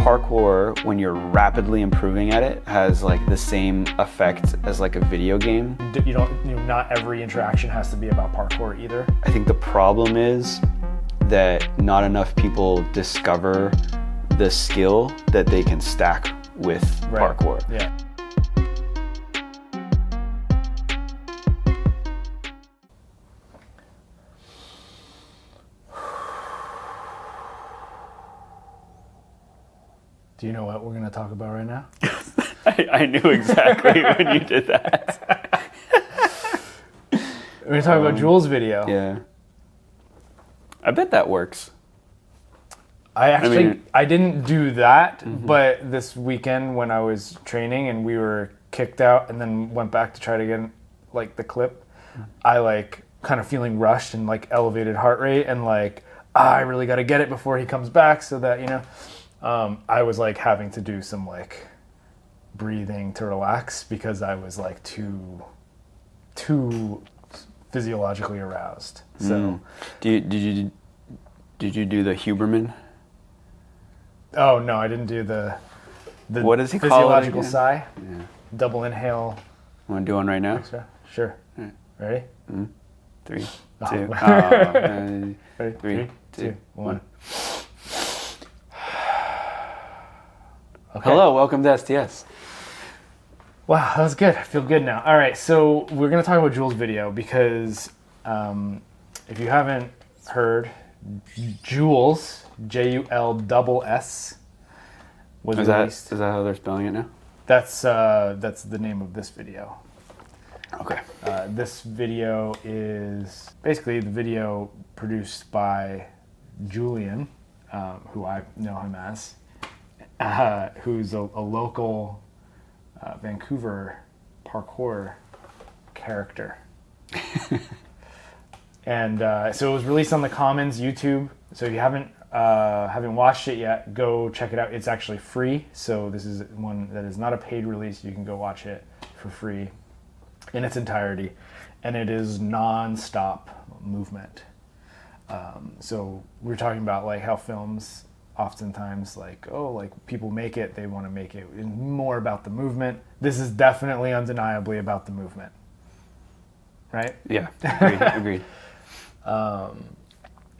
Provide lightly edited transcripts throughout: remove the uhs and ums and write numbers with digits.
parkour, when you're rapidly improving at it, has like the same effect as like a video game. Not every interaction has to be about parkour either. I think the problem is that not enough people discover the skill that they can stack with parkour. Yeah. Do you know what we're going to talk about right now? I knew exactly when you did that. We're going to talk about JULSS video. Yeah. I bet that works. I didn't do that, but this weekend when I was training and we were kicked out and then went back to try to get like the clip, I like kind of feeling rushed and like elevated heart rate and like, I really got to get it before he comes back so that, I was like having to do some like breathing to relax because I was like too physiologically aroused. So did you do the Huberman? Oh no, I didn't do the what does he call it physiological again? sigh. Yeah. Double inhale. Want to do one right now? Extra. Sure. Right. Ready? 3, Oh. 2. Ready? 3, 2, 1. Okay. Hello, welcome to STS. Wow, that was good. I feel good now. All right, so we're going to talk about JULSS video because if you haven't heard, JULSS, JULSS, was released. Is that how they're spelling it now? That's the name of this video. Okay. This video is basically the video produced by Julian, who I know him as, who's a local Vancouver parkour character. And so it was released on the Commons YouTube. So if you haven't watched it yet, go check it out. It's actually free. So this is one that is not a paid release. You can go watch it for free in its entirety. And it is non-stop movement. So we're talking about like how films oftentimes like people make it, they want to make it more about the movement. This is definitely undeniably about the movement, right? Yeah, agreed.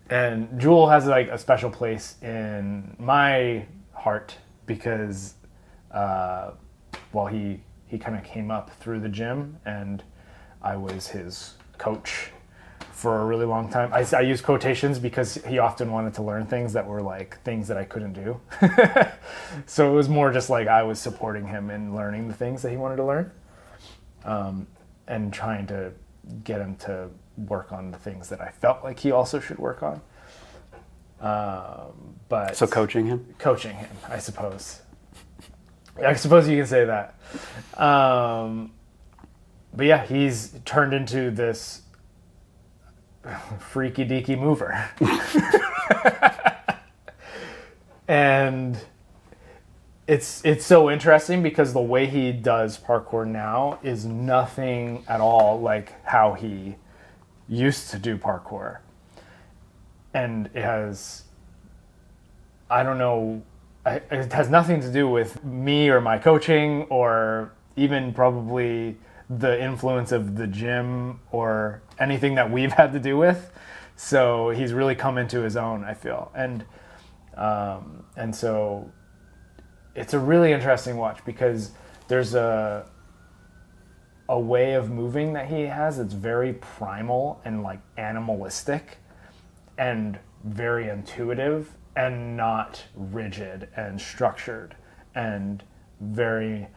And Jewel has like a special place in my heart because he kind of came up through the gym and I was his coach for a really long time. I use quotations because he often wanted to learn things that were like things that I couldn't do. So it was more just like I was supporting him in learning the things that he wanted to learn, and trying to get him to work on the things that I felt like he also should work on. But so coaching him, I suppose. I suppose you can say that. But yeah, he's turned into this freaky deaky mover. And it's so interesting because the way he does parkour now is nothing at all like how he used to do parkour. And it has, I don't know, it has nothing to do with me or my coaching or even probably the influence of the gym or anything that we've had to do with. So he's really come into his own, I feel. And so it's a really interesting watch because there's a way of moving that he has that's very primal and like animalistic and very intuitive and not rigid and structured and very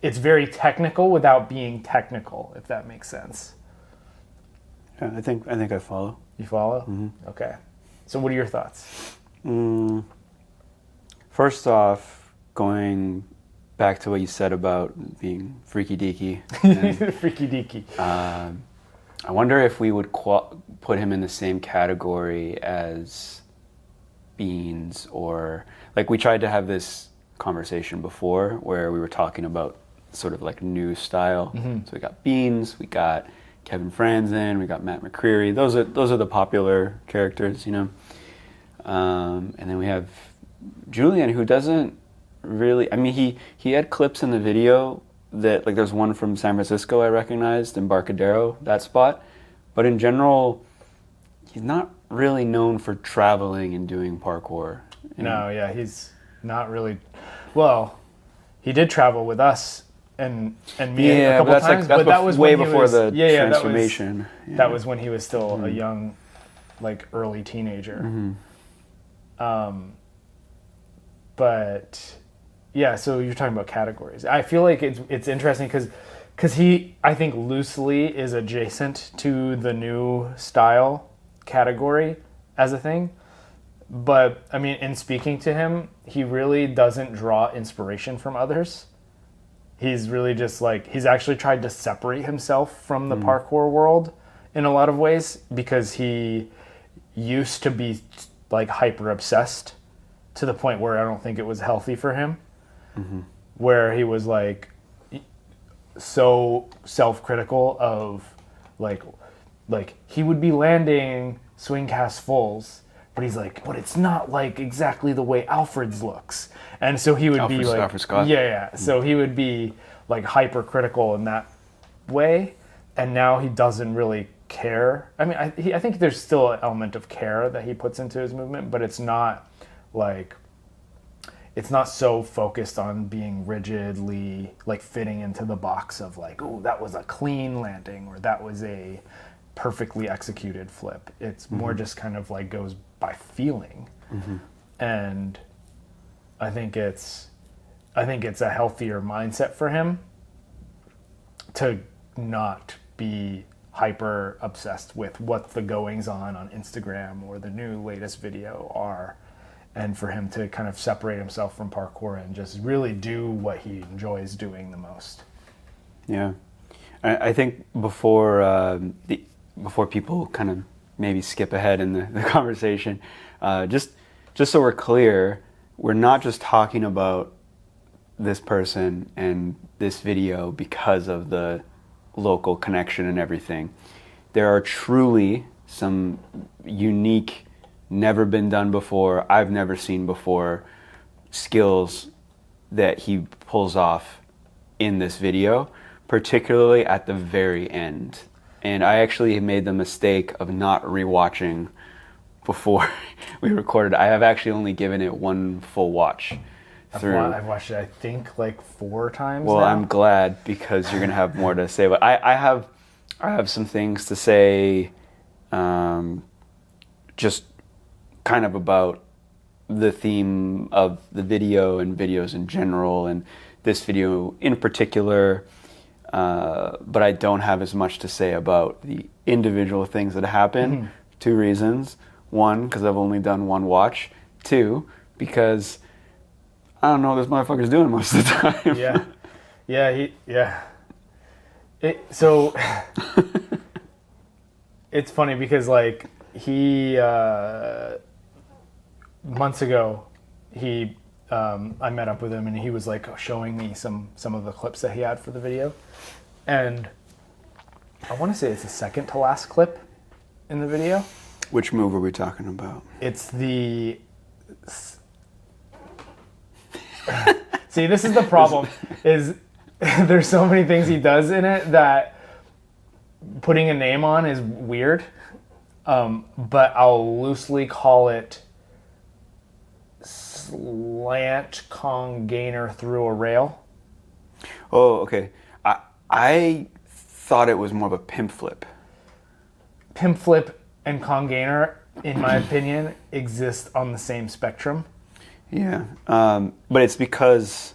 it's very technical without being technical, if that makes sense. Yeah, I think I follow. You follow? Mm-hmm. Okay. So what are your thoughts? First off, going back to what you said about being freaky deaky. Freaky deaky. I wonder if we would put him in the same category as Beans, or like we tried to have this conversation before where we were talking about sort of like new style. Mm-hmm. So we got Beans, we got Kevin Franzen, we got Matt McCreary. Those are the popular characters, And then we have Julian, who doesn't really, I mean, he had clips in the video that, like, there's one from San Francisco I recognized, Embarcadero, that spot. But in general, he's not really known for traveling and doing parkour. No, yeah, he's not really. Well, he did travel with us and me a couple that's times, like, but that was way when he before was, the yeah, transformation. That was when he was still a young, like, early teenager. But yeah, so you're talking about categories. I feel like it's interesting because he, I think, loosely is adjacent to the new style category as a thing. But I mean, in speaking to him, he really doesn't draw inspiration from others. He's really just like, he's actually tried to separate himself from the parkour world in a lot of ways, because he used to be like hyper obsessed to the point where I don't think it was healthy for him. Where he was like so self-critical of like he would be landing swing cast fulls, but he's like, but it's not like exactly the way Alfred's looks. And so he would be like, Alfred Scott. yeah. So he would be like hypercritical in that way, and now he doesn't really care. I mean, I think there's still an element of care that he puts into his movement, but it's not like, it's not so focused on being rigidly like fitting into the box of like, oh, that was a clean landing or that was a perfectly executed flip. It's more just kind of like goes by feeling. And I think it's a healthier mindset for him to not be hyper obsessed with what the goings on Instagram or the new latest video are, and for him to kind of separate himself from parkour and just really do what he enjoys doing the most. Yeah, I think before people kind of maybe skip ahead in the conversation, just so we're clear, we're not just talking about this person and this video because of the local connection and everything. There are truly some unique, never been done before, I've never seen before skills that he pulls off in this video, particularly at the very end. And I actually made the mistake of not rewatching before we recorded. I have actually only given it one full watch through. I've watched it, I think, like 4 times Well, now. I'm glad, because you're gonna have more to say. But I have some things to say, just kind of about the theme of the video and videos in general, and this video in particular. But I don't have as much to say about the individual things that happen. 2 reasons. 1, because I've only done one watch. 2, because I don't know what this motherfucker's doing most of the time. So it's funny because like he months ago I met up with him and he was like showing me some of the clips that he had for the video, and I want to say it's the second to last clip in the video. Which move are we talking about? It's the see, this is the problem, is there's so many things he does in it that putting a name on is weird, but I'll loosely call it slant Kong gainer through a rail. Oh, okay. I thought it was more of a pimp flip. Pimp flip and Kong gainer, in my opinion, exist on the same spectrum. Yeah, but it's because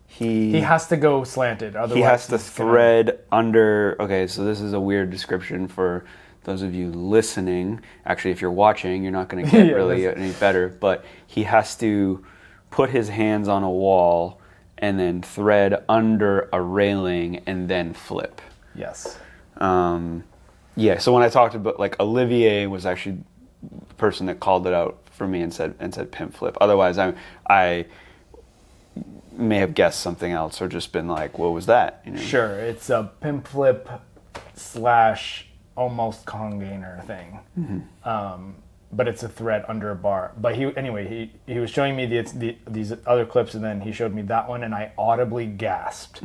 he has to go slanted. Otherwise, he has to thread under. Okay, so this is a weird description for those of you listening. Actually, if you're watching, you're not going to get really any better. But he has to put his hands on a wall and then thread under a railing and then flip. Yes. Yeah. So when I talked about, like, Olivier was actually the person that called it out for me and said pimp flip. Otherwise, I may have guessed something else or just been like, what was that? You know? Sure, it's a pimp flip / almost Kong gainer thing. but it's a thread under a bar. But he was showing me these other clips, and then he showed me that one, and I audibly gasped.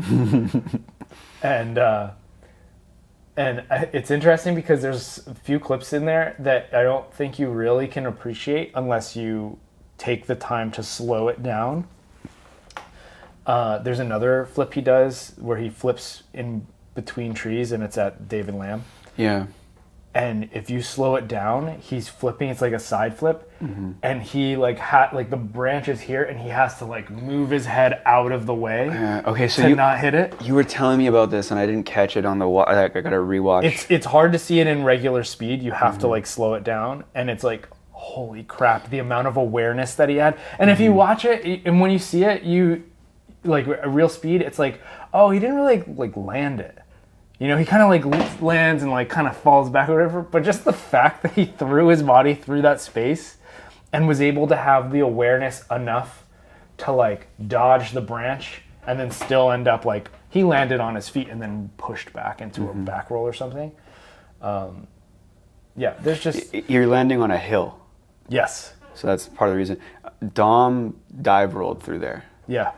And it's interesting because there's a few clips in there that I don't think you really can appreciate unless you take the time to slow it down. There's another flip he does where he flips in between trees, and it's at David Lamb. Yeah. And if you slow it down, he's flipping. It's like a side flip, and he the branch is here, and he has to like move his head out of the way. Okay, so to not hit it. You were telling me about this, and I didn't catch it on the. I got to rewatch. It's hard to see it in regular speed. You have to like slow it down, and it's like, holy crap, the amount of awareness that he had. And if you watch it, and when you see it, you like a real speed. It's like, oh, he didn't really like land it. You know, he kind of like lands and like kind of falls back or whatever, but just the fact that he threw his body through that space and was able to have the awareness enough to like dodge the branch and then still end up like, he landed on his feet and then pushed back into a back roll or something. Yeah, there's just... You're landing on a hill. Yes. So that's part of the reason. Dom dive rolled through there. Yeah.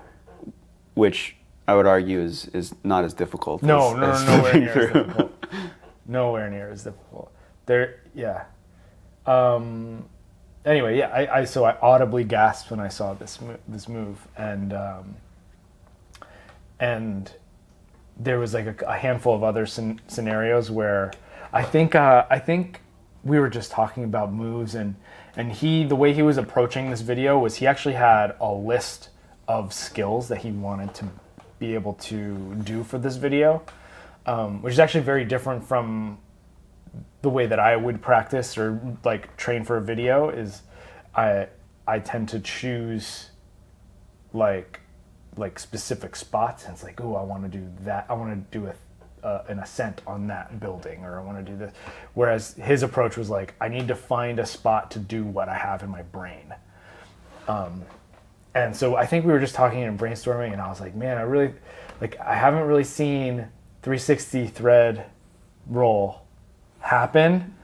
Which... I would argue is not as difficult. Nowhere near as difficult. Nowhere near as difficult. Anyway, yeah. So I audibly gasped when I saw this move, and there was like a handful of other scenarios where I think we were just talking about moves, and the way he was approaching this video was he actually had a list of skills that he wanted to be able to do for this video, which is actually very different from the way that I would practice or like train for a video. Is I tend to choose like specific spots, and it's like, oh, I want to do that. I want to do an ascent on that building, or I want to do this. Whereas his approach was like, I need to find a spot to do what I have in my brain. And so I think we were just talking and brainstorming, and I was like, man, I haven't really seen 360 thread roll happen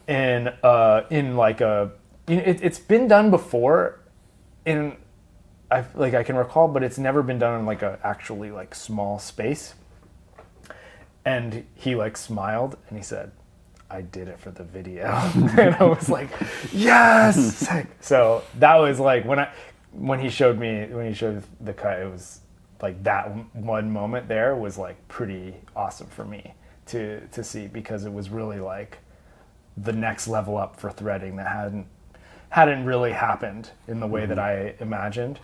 in like a, it's been done before I can recall, but it's never been done in like a actually like small space. And he like smiled and he said, I did it for the video. And I was like, yes. So that was like when he showed the cut, it was like that one moment there was like pretty awesome for me to see, because it was really like the next level up for threading that hadn't really happened in the way that I imagined.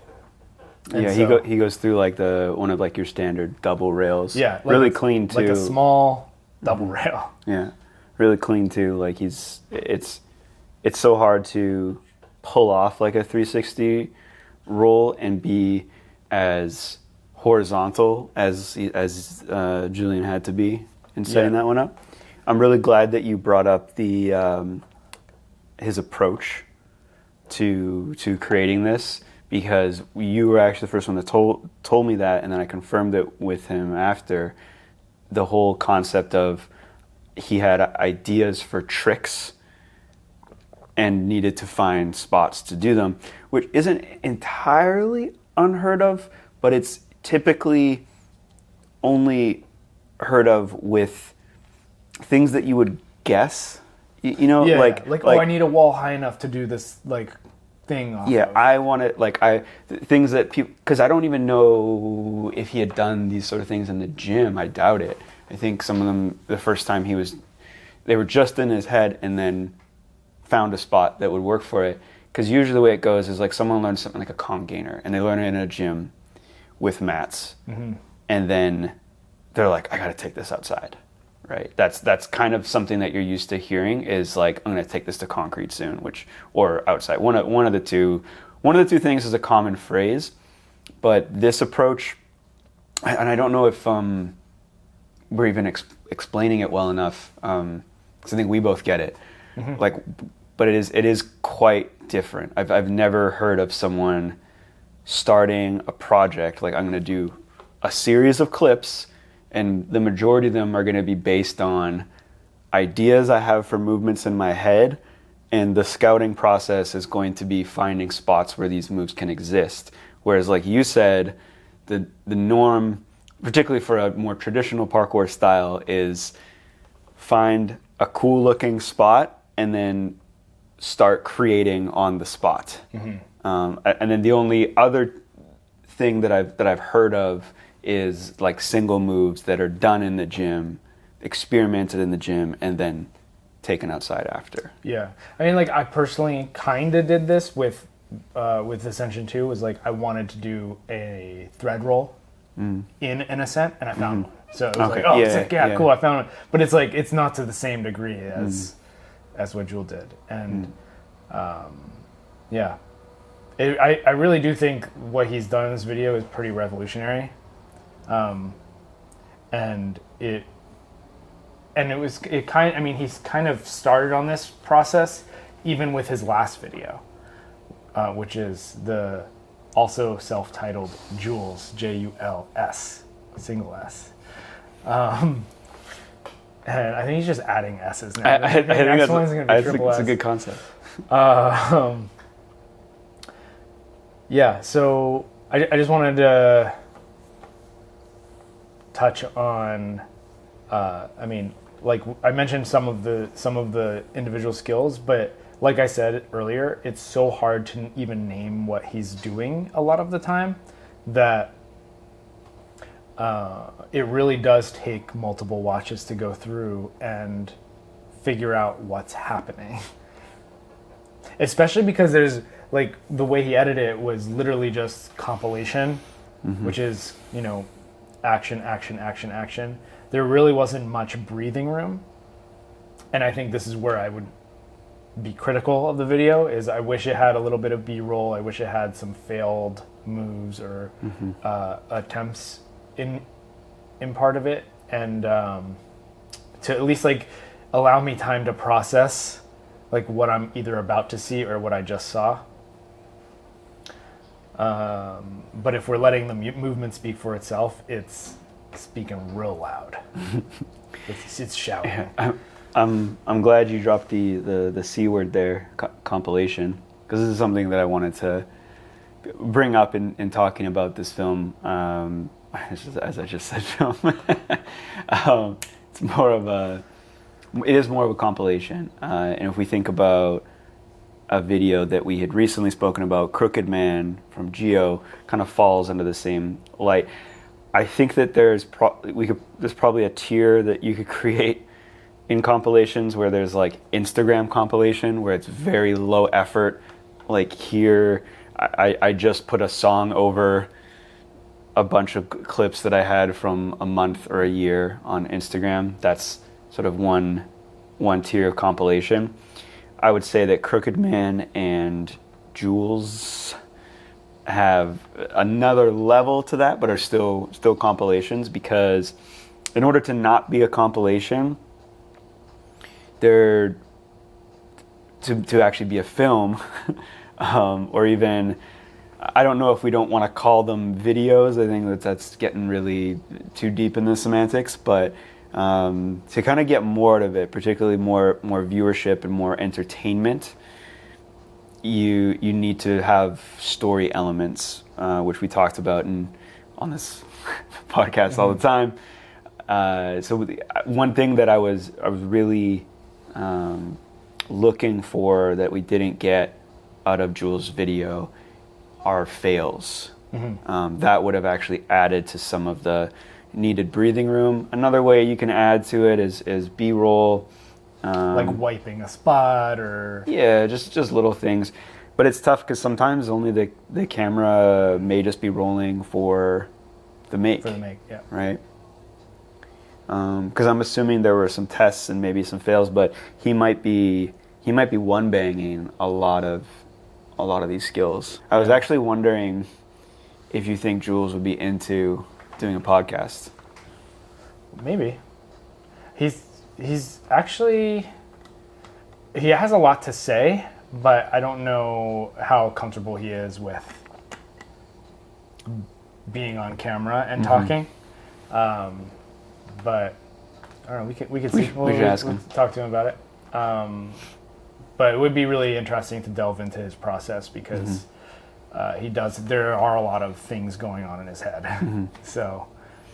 And yeah, he goes through like one of like your standard double rails. Yeah, like really clean too. Like a small double rail. Yeah, really clean too. Like it's so hard to pull off like a 360 roll and be as horizontal as Julian had to be in setting that one up. I'm really glad that you brought up the his approach to creating this, because you were actually the first one that told me that, and then I confirmed it with him after. The whole concept of he had ideas for tricks and needed to find spots to do them, which isn't entirely unheard of, but it's typically only heard of with things that you would guess, you know, like oh, I need a wall high enough to do this like thing off of. I want it things that people, because I don't even know if he had done these sort of things in the gym. I doubt it. I think some of them, the first time they were just in his head and then found a spot that would work for it. Because usually the way it goes is like someone learns something like a comp gainer and they learn it in a gym with mats, and then they're like, I got to take this outside, right? That's kind of something that you're used to hearing, is like, I'm going to take this to concrete soon, or outside. One of the two things is a common phrase, but this approach, and I don't know if we're even explaining it well enough, because I think we both get it, but it is quite different. I've never heard of someone starting a project like, I'm going to do a series of clips, and the majority of them are going to be based on ideas I have for movements in my head and the scouting process is going to be finding spots where these moves can exist. Whereas, like you said, the norm, particularly for a more traditional parkour style, is find a cool looking spot and then start creating on the spot. And then the only other thing that I've heard of is like single moves that are done in the gym, experimented in the gym, and then taken outside after. Yeah, I mean, like I personally kind of did this with Ascension 2. Was like I wanted to do a thread roll in an ascent, and I found one. So it was like, oh, sick, yeah, cool, I found one. But it's like it's not to the same degree as what Jewel did, and yeah, I really do think what he's done in this video is pretty revolutionary, and it kind. I mean, he's kind of started on this process even with his last video, which is the also self-titled JULSS, JULSS, single S. And I think he's just adding S's now. I think that's a good concept. Yeah, so I just wanted to touch on. I mean, like I mentioned some of the individual skills, but like I said earlier, it's so hard to even name what he's doing a lot of the time that it really does take multiple watches to go through and figure out what's happening. Especially because there's like the way he edited it was literally just compilation, which is, you know, action, action, action, action. There really wasn't much breathing room. And I think this is where I would be critical of the video is I wish it had a little bit of B-roll. I wish it had some failed moves or attempts in part of it, and to at least like allow me time to process like what I'm either about to see or what I just saw. But if we're letting the movement speak for itself, it's speaking real loud. It's shouting. Yeah, I'm glad you dropped the C word there, compilation, because this is something that I wanted to bring up in talking about this film. As I just said, film. It is more of a compilation. And if we think about a video that we had recently spoken about, Crooked Man from Geo, kind of falls under the same light. I think that there's probably a tier that you could create in compilations where there's like Instagram compilation where it's very low effort. Like here, I just put a song over a bunch of clips that I had from a month or a year on Instagram. That's sort of one tier of compilation. I would say that Crooked Man and JULSS have another level to that, but are still compilations, because in order to not be a compilation, they're to actually be a film, or even, I don't know if we don't want to call them videos. I think that's getting really too deep in the semantics, but to kind of get more out of it, particularly more viewership and more entertainment, you need to have story elements, which we talked about on this podcast all the time. So one thing that I was really looking for that we didn't get out of JULSS' video are fails. That would have actually added to some of the needed breathing room. Another way you can add to it is B-roll. Like wiping a spot or... Yeah, just little things. But it's tough because sometimes only the camera may just be rolling for the make. For the make, yeah. Right? Because I'm assuming there were some tests and maybe some fails, but he might be one banging a lot of these skills. I was actually wondering if you think JULSS would be into doing a podcast. Maybe. He's actually, he has a lot to say, but I don't know how comfortable he is with being on camera and talking. But I don't know. We could see. We should ask him. Talk to him about it. But it would be really interesting to delve into his process because there are a lot of things going on in his head. So,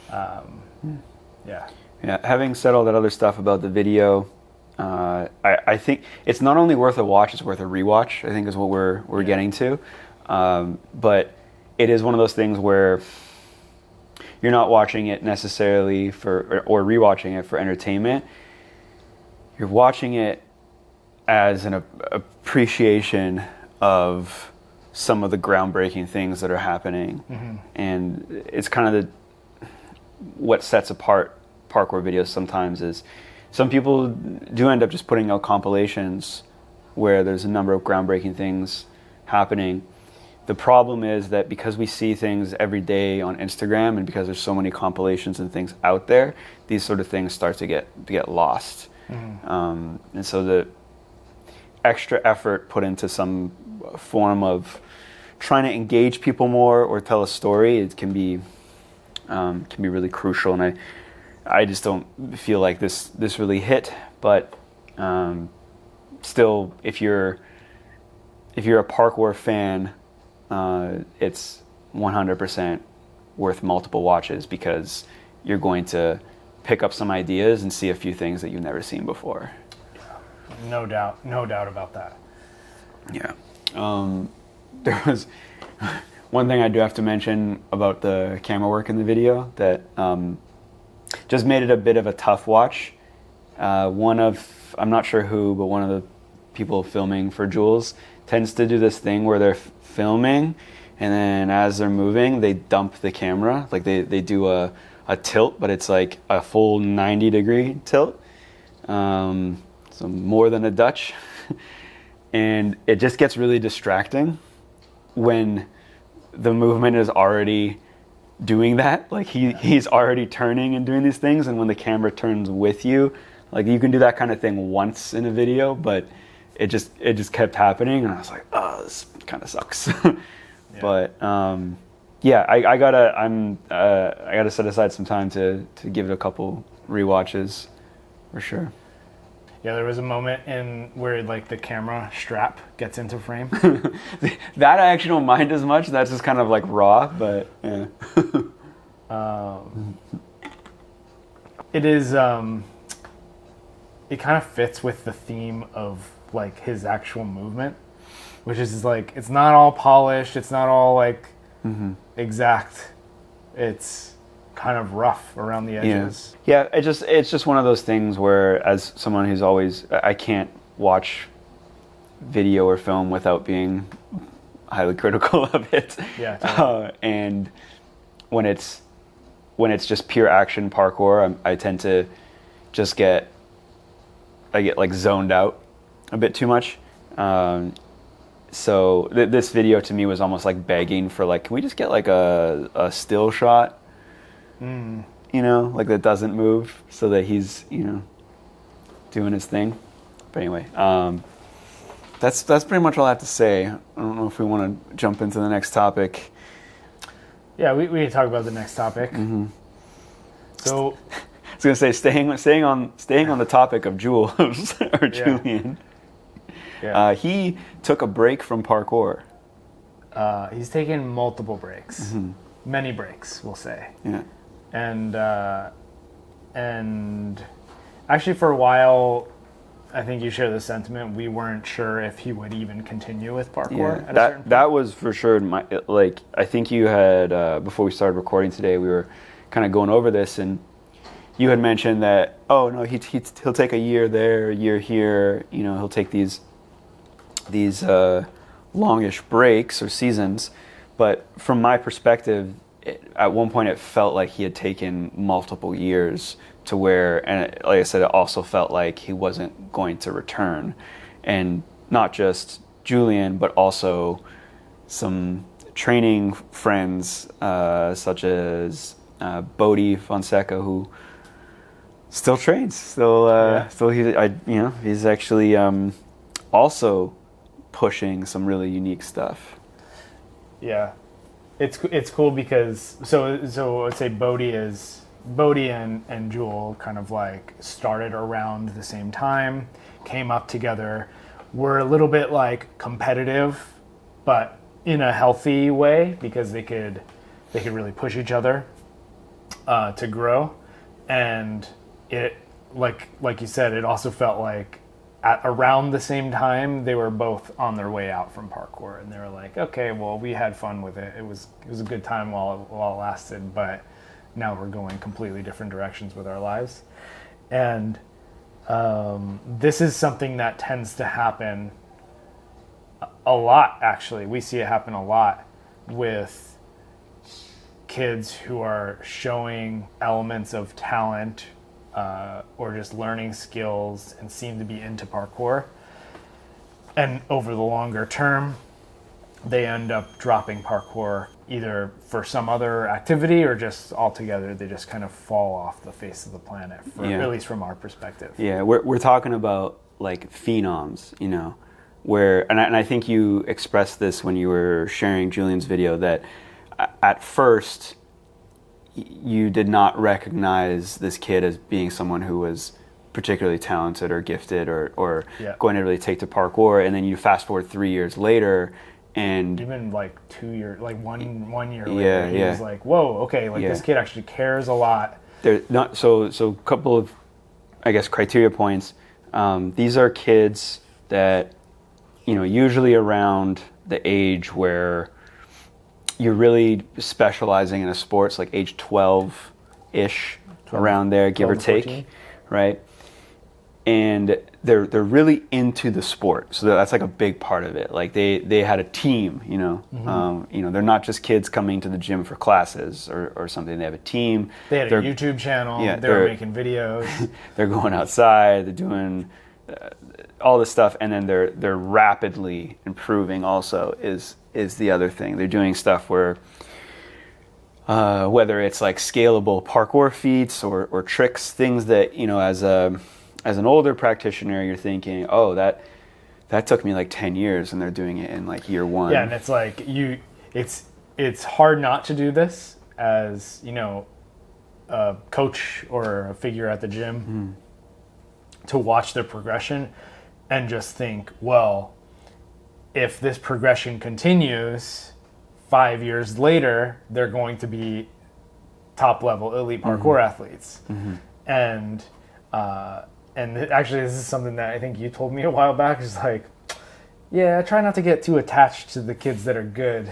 yeah. Yeah, having said all that other stuff about the video, I think it's not only worth a watch, it's worth a rewatch, I think is what we're getting to. But it is one of those things where you're not watching it necessarily or rewatching it for entertainment. You're watching it as an appreciation of some of the groundbreaking things that are happening. And it's kind of what sets apart parkour videos sometimes is some people do end up just putting out compilations where there's a number of groundbreaking things happening. The problem is that because we see things every day on Instagram and because there's so many compilations and things out there, these sort of things start to get lost. And so the extra effort put into some form of trying to engage people more or tell a story, it can be really crucial. And I just don't feel like this really hit. But still, if you're a parkour fan, it's 100% worth multiple watches because you're going to pick up some ideas and see a few things that you've never seen before. No doubt about that. Yeah. There was one thing I do have to mention about the camera work in the video that just made it a bit of a tough watch. I'm not sure who, but one of the people filming for JULSS tends to do this thing where they're filming and then as they're moving, they dump the camera. Like they do a tilt, but it's like a full 90-degree tilt. So more than a Dutch. And it just gets really distracting when the movement is already doing that. Like he's already turning and doing these things, and when the camera turns with you, like you can do that kind of thing once in a video, but it just kept happening, and I was like, oh, this kind of sucks. Yeah. But yeah, I gotta set aside some time to give it a couple rewatches for sure. Yeah, there was a moment where like the camera strap gets into frame. That I actually don't mind as much. That's just kind of like raw, but yeah. It is. It kind of fits with the theme of like his actual movement, which is like it's not all polished. It's not all like exact. It's kind of rough around the edges. Yeah, it's just one of those things where, as someone who's always, I can't watch video or film without being highly critical of it. Yeah. Totally. And when it's just pure action parkour, I tend to just get like zoned out a bit too much. So this video to me was almost like begging for like, can we just get like a still shot? You know, like that doesn't move, so that he's, you know, doing his thing. But anyway, that's pretty much all I have to say. I don't know if we want to jump into the next topic. Yeah, we can talk about the next topic. So I was gonna say staying on the topic of Jules or Julian. Yeah. He took a break from parkour. He's taken multiple breaks, many breaks, we'll say. Yeah. And actually for a while, I think you share the sentiment, we weren't sure if he would even continue with parkour at a certain point. That was for sure I think you had before we started recording today, we were kind of going over this, and you had mentioned that, oh no, he'll take a year there, a year here, you know, he'll take these longish breaks or seasons. But from my perspective, at one point it felt like he had taken multiple years to where, and like I said, it also felt like he wasn't going to return. And not just Julian, but also some training friends such as Bodhi Fonseca, who still trains. He's actually also pushing some really unique stuff. Yeah. It's cool because so I'd say Bodhi and Jewel kind of like started around the same time, came up together, were a little bit like competitive, but in a healthy way, because they could really push each other to grow. And it, like you said, it also felt like at around the same time they were both on their way out from parkour, and they were like, okay, well, we had fun with it. It was a good time while it lasted, but now we're going completely different directions with our lives. And this is something that tends to happen a lot, actually. We see it happen a lot with kids who are showing elements of talent or just learning skills and seem to be into parkour. And over the longer term, they end up dropping parkour either for some other activity or just altogether. They just kind of fall off the face of the planet, at least from our perspective. Yeah, we're talking about like phenoms, you know, where, and I think you expressed this when you were sharing Julian's video, that at first you did not recognize this kid as being someone who was particularly talented or gifted or going to really take to parkour, and then you fast forward 3 years later, and even like 2 years, like one year later, he was like, whoa, okay, like this kid actually cares a lot. They're not so a couple of, I guess, criteria points. These are kids that, you know, usually around the age where you're really specializing in a sport, like age 12-ish, around there, give or take, 14. Right? And they're really into the sport, so that's like a big part of it. Like they had a team, you know. You know, they're not just kids coming to the gym for classes or something. They have a team. They had a YouTube channel. Yeah, they're making videos. They're going outside. They're doing all this stuff, and then they're rapidly improving. Also, is the other thing. They're doing stuff where whether it's like scalable parkour feats or tricks, things that, you know, as an older practitioner, you're thinking, oh, that took me like 10 years, and they're doing it in like year one. Yeah, and it's like it's hard not to do this as, you know, a coach or a figure at the gym, to watch their progression and just think, well, if this progression continues, 5 years later, they're going to be top level elite parkour athletes. And actually, this is something that I think you told me a while back. Is like, yeah, try not to get too attached to the kids that are good,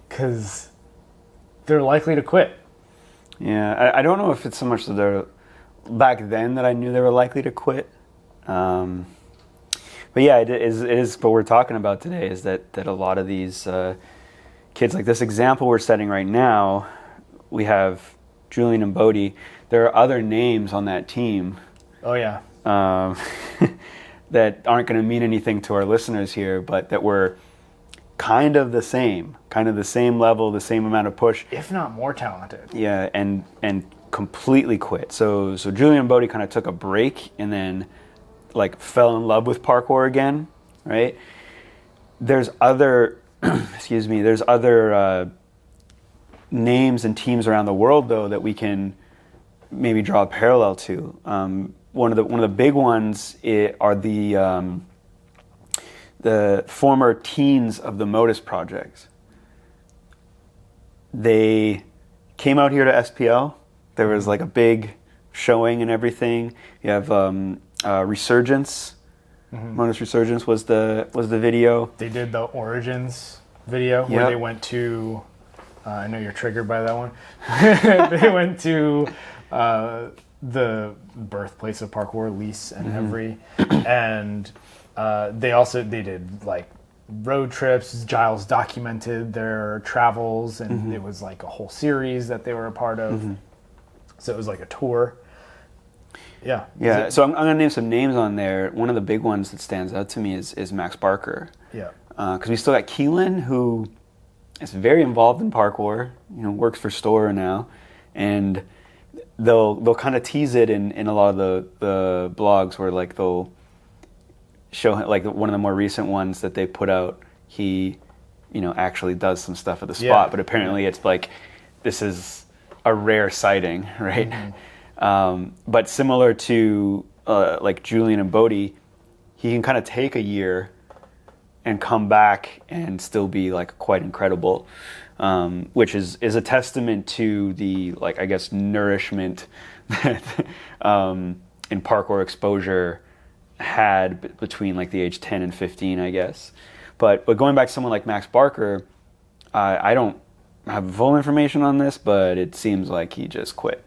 because they're likely to quit. Yeah, I don't know if it's so much that they're back then that I knew they were likely to quit. But yeah, it is what we're talking about today, is that a lot of these kids, like this example we're setting right now, we have Julian and Bodhi. There are other names on that team. Oh yeah. That aren't going to mean anything to our listeners here, but that were kind of the same level, the same amount of push, if not more talented. Yeah, and completely quit. So Julian and Bodhi kind of took a break and then like fell in love with parkour again, right? There's other there's other names and teams around the world though that we can maybe draw a parallel to. One of the big ones are the former teens of the Modus projects. They came out here to SPL. There was like a big showing and everything. You have Resurgence. Modus Resurgence was the video. They did the Origins video where they went to. I know you're triggered by that one. They went to the birthplace of parkour, Lise and Every, and they did like road trips. JULSS documented their travels, and it was like a whole series that they were a part of. So it was like a tour. Yeah. So I'm going to name some names on there. One of the big ones that stands out to me is Max Barker. Yeah. Because we still got Keelan, who is very involved in parkour. You know, works for Store now, and they'll kind of tease it in a lot of the blogs where like they'll show, like one of the more recent ones that they put out, he, you know, actually does some stuff at the spot, but apparently it's like, this is a rare sighting, right? But similar to like Julian and Bodhi, he can kind of take a year and come back and still be like quite incredible, which is a testament to the, like, I guess, nourishment that in parkour exposure had between like the age 10 and 15, I guess. But going back to someone like Max Barker, I don't have full information on this, but it seems like he just quit.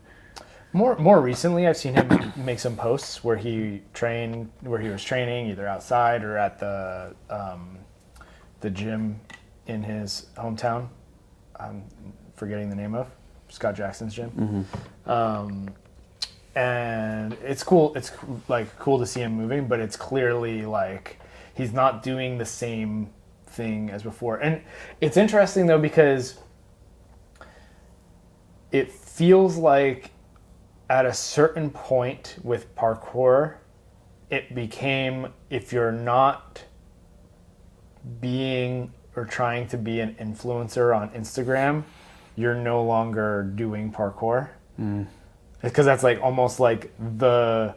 More recently, I've seen him make some posts where he was training either outside or at the gym in his hometown. I'm forgetting the name of Scott Jackson's gym. And it's cool. It's like cool to see him moving, but it's clearly like he's not doing the same thing as before. And it's interesting though, because it feels like at a certain point with parkour, it became, if you're not being or trying to be an influencer on Instagram, you're no longer doing parkour. Because that's like almost like there's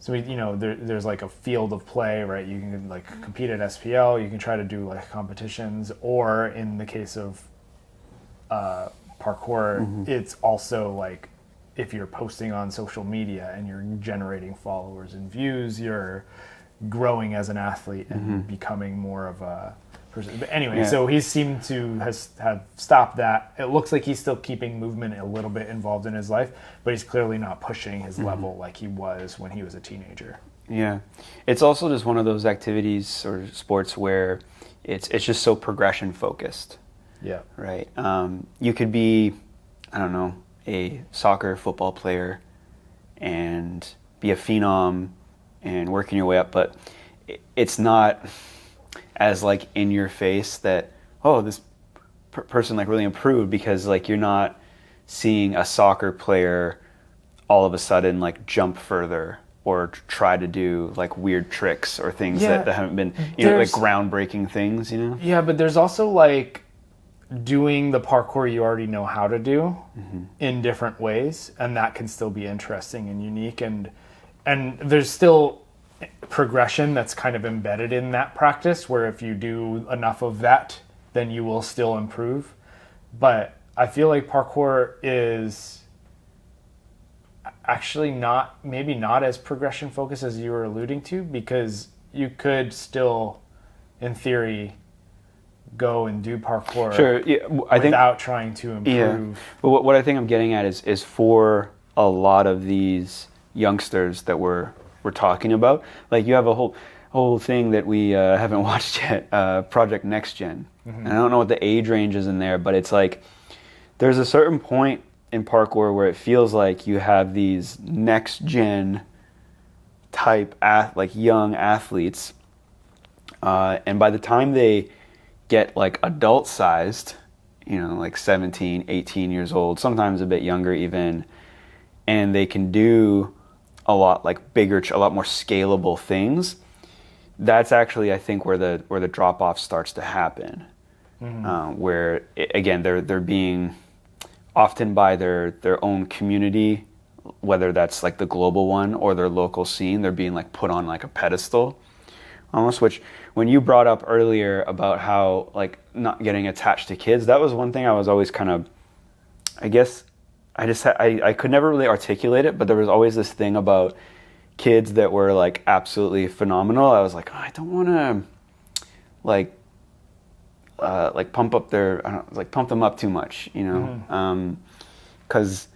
like a field of play, right? You can like compete at SPL, you can try to do like competitions, or in the case of parkour, it's also like if you're posting on social media and you're generating followers and views, you're growing as an athlete and becoming more of a person. But anyway, so he seemed to have stopped that. It looks like he's still keeping movement a little bit involved in his life, but he's clearly not pushing his level like he was when he was a teenager. Yeah. It's also just one of those activities or sports where it's just so progression focused. Yeah. Right. You could be, I don't know, a soccer, football player and be a phenom and working your way up, but it's not as like in your face that, oh, this person like really improved, because like you're not seeing a soccer player all of a sudden like jump further or try to do like weird tricks or things that haven't been, like groundbreaking things, Yeah, but there's also like doing the parkour you already know how to do in different ways, and that can still be interesting and unique, and there's still progression that's kind of embedded in that practice, where if you do enough of that, then you will still improve. But I feel like parkour is actually maybe not as progression focused as you were alluding to, because you could still, in theory, go and do parkour without trying to improve. Yeah. But what I think I'm getting at is for a lot of these youngsters that we're talking about, like you have a whole thing that we haven't watched yet, Project Next Gen. And I don't know what the age range is in there, but it's like there's a certain point in parkour where it feels like you have these next gen type like young athletes, and by the time they get like adult sized, like 17, 18 years old, sometimes a bit younger even, and they can do a lot like bigger, a lot more scalable things. That's actually, I think, where the drop off starts to happen, where again they're being often by their own community, whether that's like the global one or their local scene, they're being like put on like a pedestal almost. Which when you brought up earlier about how like not getting attached to kids, that was one thing I was always kind of, I guess I could never really articulate it, but there was always this thing about kids that were like absolutely phenomenal. I was like, oh, I don't want to like pump up pump them up too much, because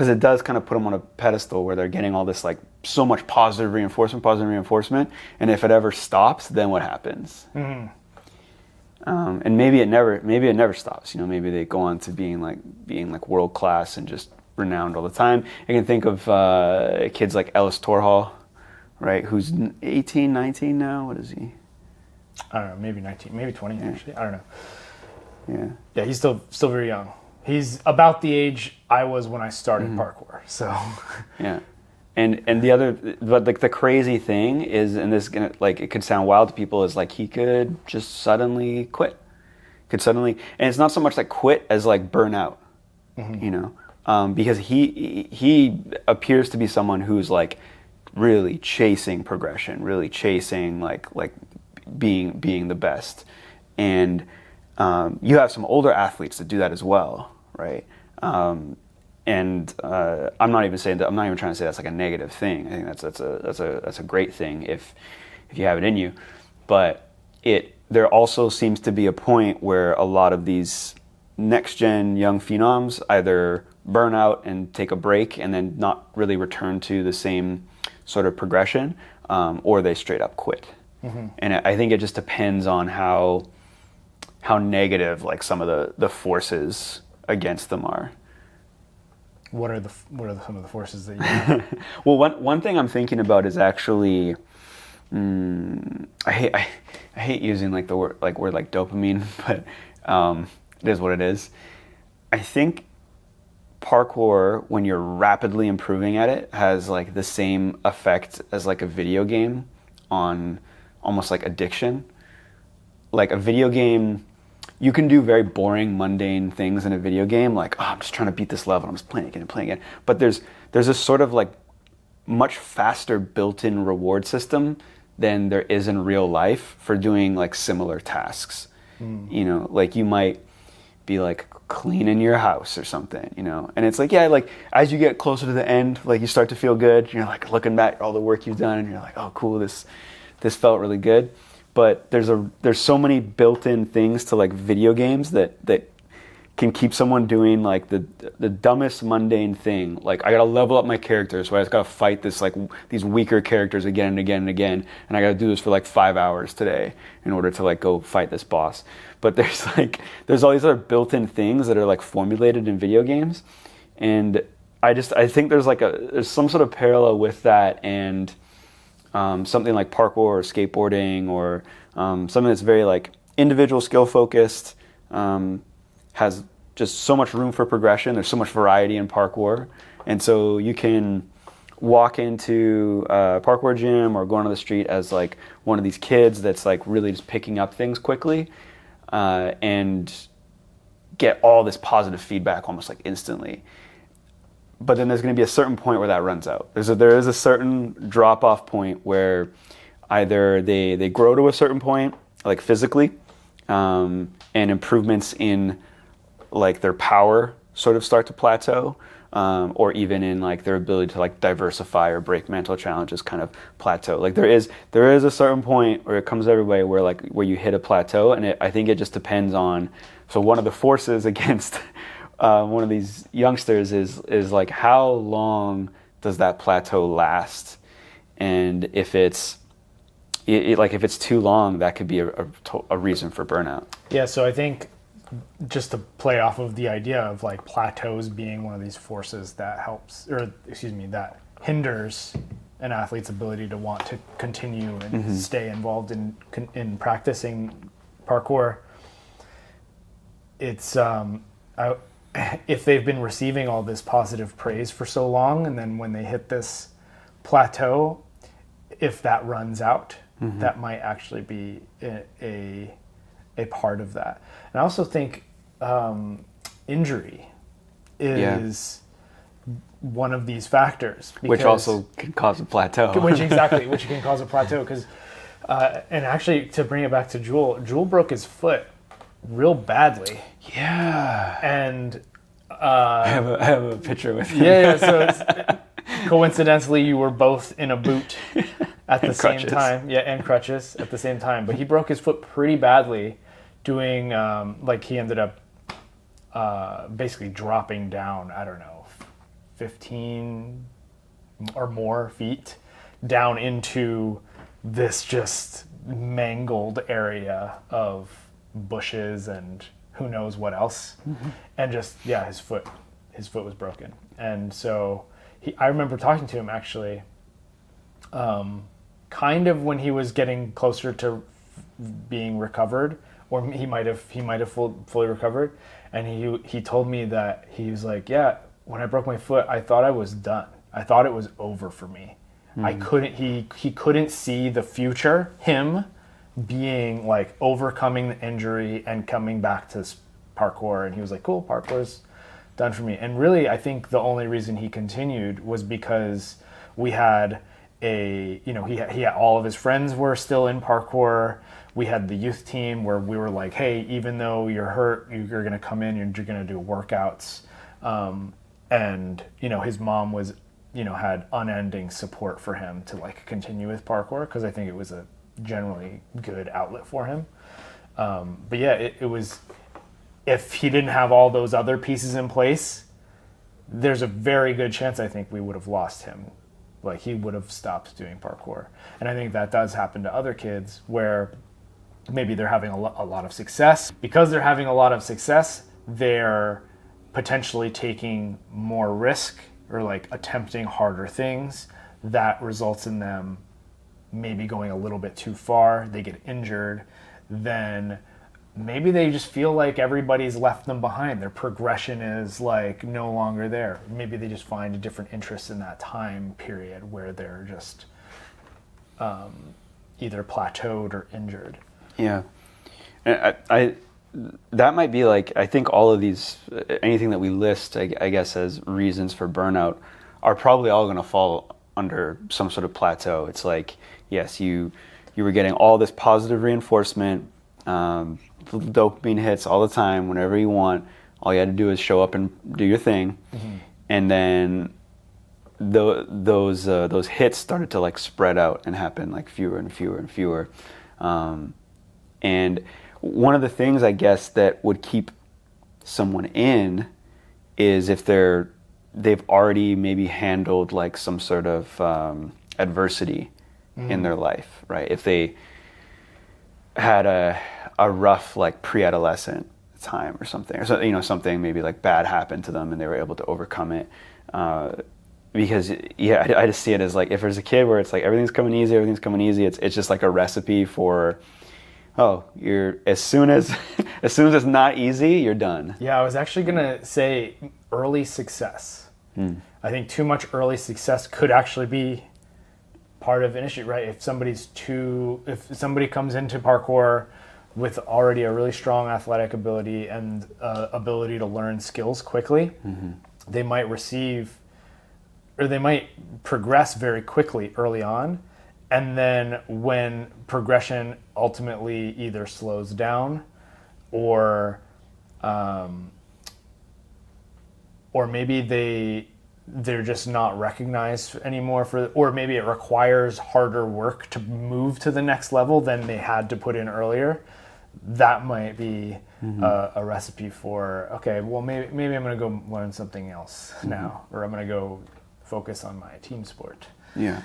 it does kind of put them on a pedestal where they're getting all this like so much positive reinforcement, and if it ever stops, then what happens? And maybe it never stops. Maybe they go on to being like world class and just renowned all the time. I can think of kids like Ellis Torhall, right? Who's 18, 19 now. What is he? I don't know. Maybe 19, maybe 20 actually. I don't know. Yeah. Yeah, he's still very young. He's about the age I was when I started parkour. So. Yeah. And the other, but like the crazy thing is, and this like it could sound wild to people, is like he could just suddenly quit. And it's not so much like quit as like burnout, because he appears to be someone who's like really chasing progression, really chasing like being the best. And you have some older athletes that do that as well, right? And I'm not even saying that. I'm not even trying to say that's like a negative thing. I think that's a great thing if you have it in you. But there also seems to be a point where a lot of these next gen young phenoms either burn out and take a break and then not really return to the same sort of progression, or they straight up quit. Mm-hmm. And I think it just depends on how negative like some of the forces against them are. What are some of the forces that you have? Well, one thing I'm thinking about is actually, I hate using like the word like dopamine, but it is what it is. I think parkour, when you're rapidly improving at it, has like the same effect as like a video game on almost like addiction. Like a video game, you can do very boring, mundane things in a video game, like, oh, I'm just trying to beat this level, I'm just playing again and playing again. But there's a sort of like much faster built-in reward system than there is in real life for doing like similar tasks. You know, like you might be like cleaning your house or something, you know, and it's like, yeah, like as you get closer to the end, like you start to feel good, you're like looking back at all the work you've done and you're like, oh cool, this felt really good. But there's so many built-in things to like video games that can keep someone doing like the dumbest mundane thing. Like I gotta level up my characters, so I just gotta fight these weaker characters again and again and again, and I gotta do this for like 5 hours today in order to like go fight this boss. But there's all these other built-in things that are like formulated in video games, and I think there's some sort of parallel with that and something like parkour or skateboarding or something that's very like individual skill focused, has just so much room for progression. There's so much variety in parkour, and so you can walk into a parkour gym or go onto the street as like one of these kids that's like really just picking up things quickly, and get all this positive feedback almost like instantly. But then there's going to be a certain point where that runs out. There is a certain drop-off point where either they grow to a certain point, like physically, and improvements in like their power sort of start to plateau, or even in like their ability to like diversify or break mental challenges kind of plateau. Like there is a certain point where it comes everybody where you hit a plateau, and I think it just depends on. So one of the forces against one of these youngsters is like how long does that plateau last, and if it's too long, that could be a reason for burnout. Yeah, so I think just to play off of the idea of like plateaus being one of these forces that that hinders an athlete's ability to want to continue and stay involved in practicing parkour. It's if they've been receiving all this positive praise for so long, and then when they hit this plateau, if that runs out, that might actually be a part of that. And I also think injury is one of these factors, which also can cause a plateau. which can cause a plateau. Because and actually, to bring it back to Jewel broke his foot real badly. Yeah. And I have a picture with him. Yeah. So coincidentally, you were both in a boot at the same time. Yeah, and crutches at the same time. But he broke his foot pretty badly doing he ended up basically dropping down, I don't know, 15 or more feet down into this just mangled area of bushes and who knows what else. And just his foot was broken. And so I remember talking to him actually kind of when he was getting closer to being recovered, or he might have fully recovered, and he told me that he was like, yeah, when I broke my foot, I thought I was done. I thought it was over for me. I couldn't. He couldn't see the future. Him being like overcoming the injury and coming back to parkour, and he was like, cool, parkour's done for me. And really, I think the only reason he continued was because we had he had all of his friends were still in parkour. We had the youth team where we were like, hey, even though you're hurt, you're going to come in, you're going to do workouts. And, his mom was, had unending support for him to like continue with parkour, because I think it was a generally good outlet for him. But yeah, it was, if he didn't have all those other pieces in place, there's a very good chance I think we would have lost him. Like he would have stopped doing parkour. And I think that does happen to other kids where maybe they're having a lot of success. Because they're having a lot of success, they're potentially taking more risk or like attempting harder things. That results in them maybe going a little bit too far. They get injured. Then maybe they just feel like everybody's left them behind. Their progression is like no longer there. Maybe they just find a different interest in that time period where they're just either plateaued or injured. Yeah. And I that might be like, I think all of these, anything that we list, I guess, as reasons for burnout are probably all going to fall under some sort of plateau. It's like, yes, you were getting all this positive reinforcement, dopamine hits all the time, whenever you want. All you had to do is show up and do your thing. Mm-hmm. And then those hits started to like spread out and happen like fewer and fewer and fewer. And one of the things, I guess, that would keep someone in is if they've already maybe handled like some sort of adversity in their life, right? If they had a rough like pre-adolescent time or something, or so, something maybe like bad happened to them and they were able to overcome it. Because I just see it as like, if there's a kid where it's like everything's coming easy, it's just like a recipe for, you're as soon as it's not easy, you're done. Yeah, I was actually gonna say early success. I think too much early success could actually be part of an issue, right? If somebody comes into parkour with already a really strong athletic ability and ability to learn skills quickly, they might they might progress very quickly early on. And then when progression ultimately either slows down or maybe they're just not recognized anymore or maybe it requires harder work to move to the next level than they had to put in earlier, that might be a recipe for, okay, well maybe I'm going to go learn something else now, or I'm going to go focus on my team sport. Yeah.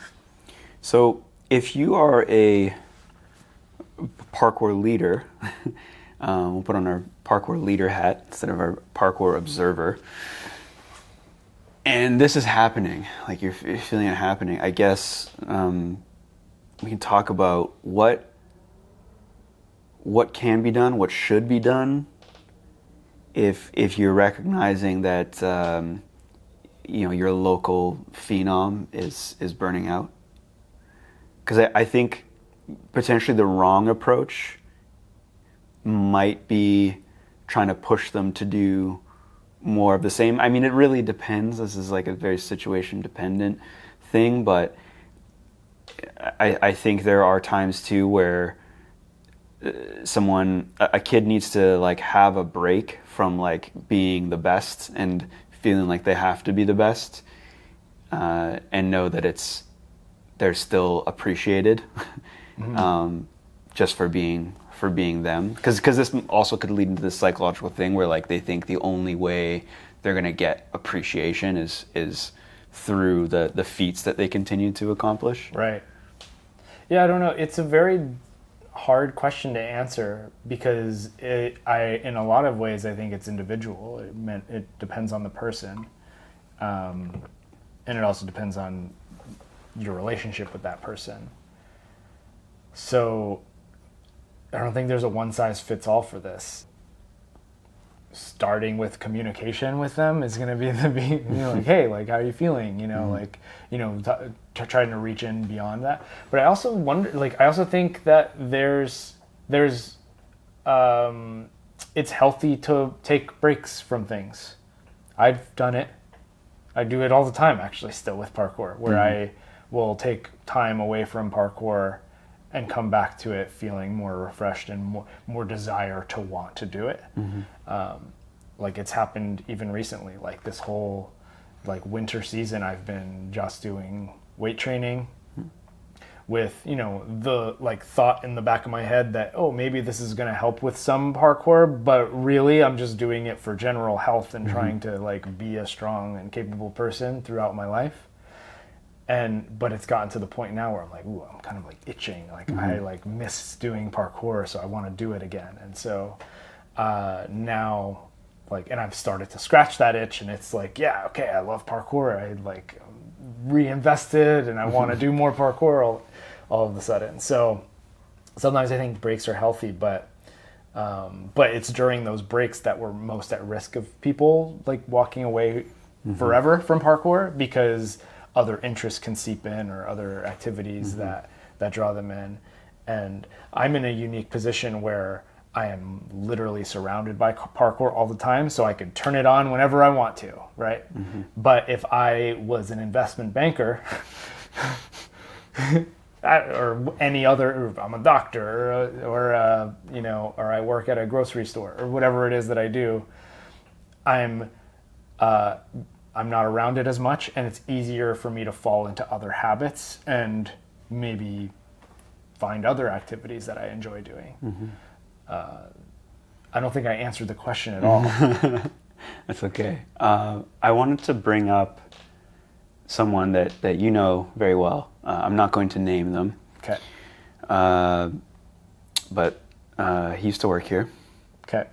So if you are a parkour leader, we'll put on our parkour leader hat instead of our parkour observer, and this is happening, like you're feeling it happening, I guess we can talk about what can be done, what should be done if you're recognizing that your local phenom is burning out. Because I think potentially the wrong approach might be trying to push them to do more of the same. I mean, it really depends. This is like a very situation dependent thing, but I think there are times too where a kid needs to like have a break from like being the best and feeling like they have to be the best, and know that they're still appreciated just for being them, because this also could lead into this psychological thing where like they think the only way they're going to get appreciation is through the feats that they continue to accomplish. Right. Yeah, I don't know. It's a very hard question to answer because in a lot of ways I think it's individual. It depends on the person, and it also depends on your relationship with that person. So I don't think there's a one size fits all for this. Starting with communication with them is going to be like, hey, like, how are you feeling? Trying to reach in beyond that. But I also wonder, I also think that there's it's healthy to take breaks from things. I've done it. I do it all the time, actually, still with parkour, where will take time away from parkour and come back to it feeling more refreshed and more desire to want to do it. Like it's happened even recently, like this whole like winter season, I've been just doing weight training with, you know, the like thought in the back of my head that, oh, maybe this is going to help with some parkour, but really I'm just doing it for general health and trying to like be a strong and capable person throughout my life. But it's gotten to the point now where I'm like, ooh, I'm kind of like itching. Like I like miss doing parkour, so I want to do it again. And so now, like, and I've started to scratch that itch, and it's like, yeah, okay, I love parkour. I like reinvested, and I want to do more parkour all of a sudden. So sometimes I think breaks are healthy, but it's during those breaks that we're most at risk of people like walking away forever from parkour, because other interests can seep in or other activities that draw them in. And I'm in a unique position where I am literally surrounded by parkour all the time, so I can turn it on whenever I want to, right? But if I was an investment banker or any other, or I'm a doctor or you know, or I work at a grocery store or whatever it is that I do, I'm not around it as much, and it's easier for me to fall into other habits and maybe find other activities that I enjoy doing. I don't think I answered the question at all. That's okay. I wanted to bring up someone that you know very well. I'm not going to name them. Okay. But he used to work here. Okay.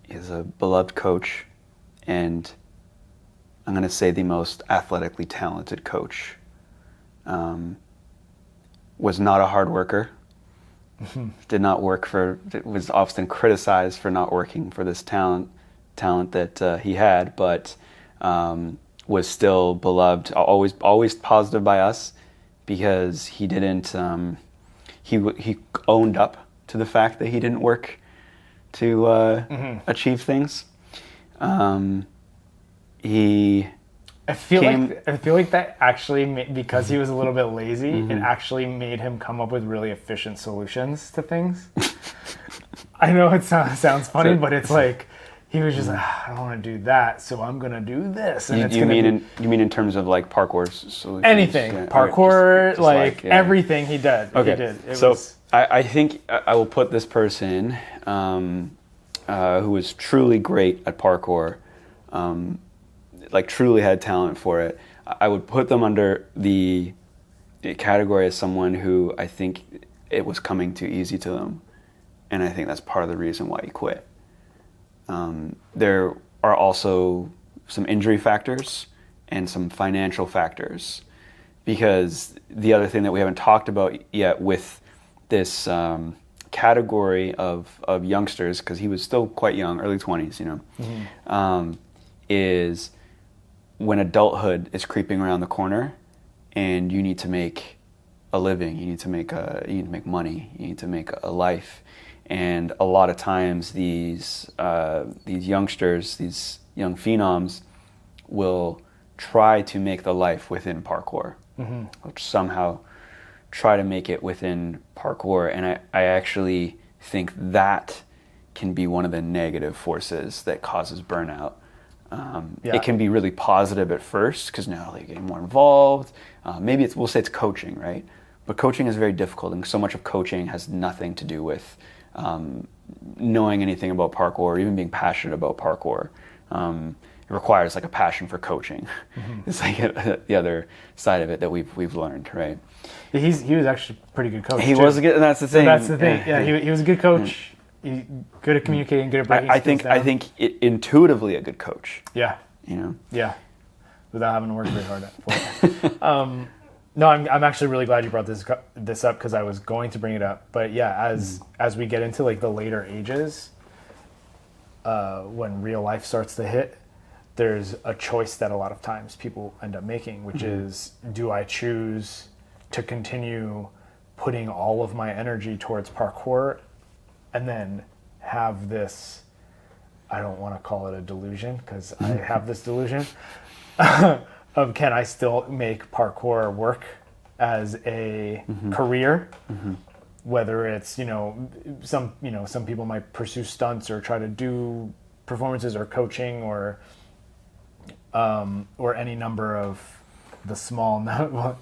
He's a beloved coach, and I'm going to say the most athletically talented coach. Was not a hard worker. Did not work was often criticized for not working for this talent that he had, but was still beloved, always positive by us, because he didn't, he owned up to the fact that he didn't work to achieve things. I feel like that actually, because he was a little bit lazy, it actually made him come up with really efficient solutions to things. I know it sounds funny, but it's like he was just like, I don't want to do that, so I'm gonna do this. And you mean in terms of like parkour solutions? Anything, yeah. parkour, just like everything he did. Okay, he did. So I think I will put this person who was truly great at parkour. Like truly had talent for it, I would put them under the category as someone who I think it was coming too easy to them, and I think that's part of the reason why he quit. There are also some injury factors and some financial factors, because the other thing that we haven't talked about yet with this category of youngsters, because he was still quite young, early 20s, you know, is when adulthood is creeping around the corner and you need to make a living, you need to make money, you need to make a life. And a lot of times these youngsters, these young phenoms, will try to make the life within parkour, which somehow try to make it within parkour. And I actually think that can be one of the negative forces that causes burnout. It can be really positive at first, because now they're getting more involved. Maybe we'll say it's coaching, right? But coaching is very difficult, and so much of coaching has nothing to do with knowing anything about parkour or even being passionate about parkour. It requires like a passion for coaching. It's like the other side of it that we've learned, right? He was actually a pretty good coach. He was a good, and that's the thing. That's the thing. Yeah, he was a good coach. Good at communicating, good at breaking skills down. I think intuitively a good coach. Yeah. You know. Yeah. Without having to work very hard for it. No, I'm actually really glad you brought this up, because I was going to bring it up. But yeah, as we get into like the later ages, when real life starts to hit, there's a choice that a lot of times people end up making, which is, do I choose to continue putting all of my energy towards parkour and then have this, I don't want to call it a delusion, because I have this delusion of, can I still make parkour work as a career, whether it's, some people might pursue stunts or try to do performances or coaching or any number of the small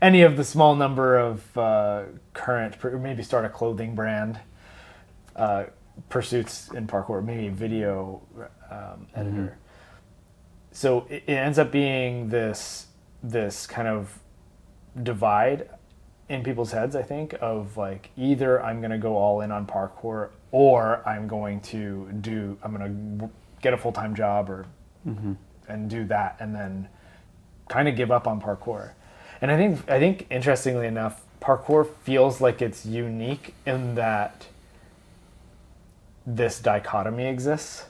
any of the small number of current, maybe start a clothing brand pursuits in parkour, maybe a video editor. So it ends up being this kind of divide in people's heads, I think, of like, either I'm going to go all in on parkour, or I'm going to get a full-time job and do that, and then kind of give up on parkour. And I think interestingly enough, parkour feels like it's unique in that this dichotomy exists.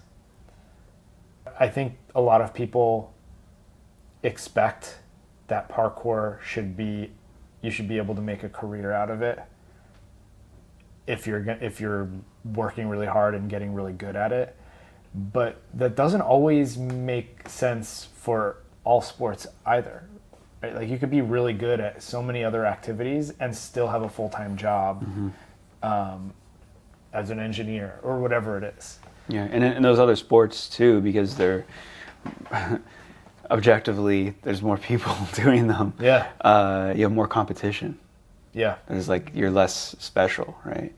I think a lot of people expect that parkour you should be able to make a career out of it if you're working really hard and getting really good at it. But that doesn't always make sense for all sports either. Right? Like, you could be really good at so many other activities and still have a full-time job as an engineer or whatever it is. Yeah, and in those other sports too, because they're objectively, there's more people doing them. Yeah. You have more competition. Yeah. There's like, you're less special, right?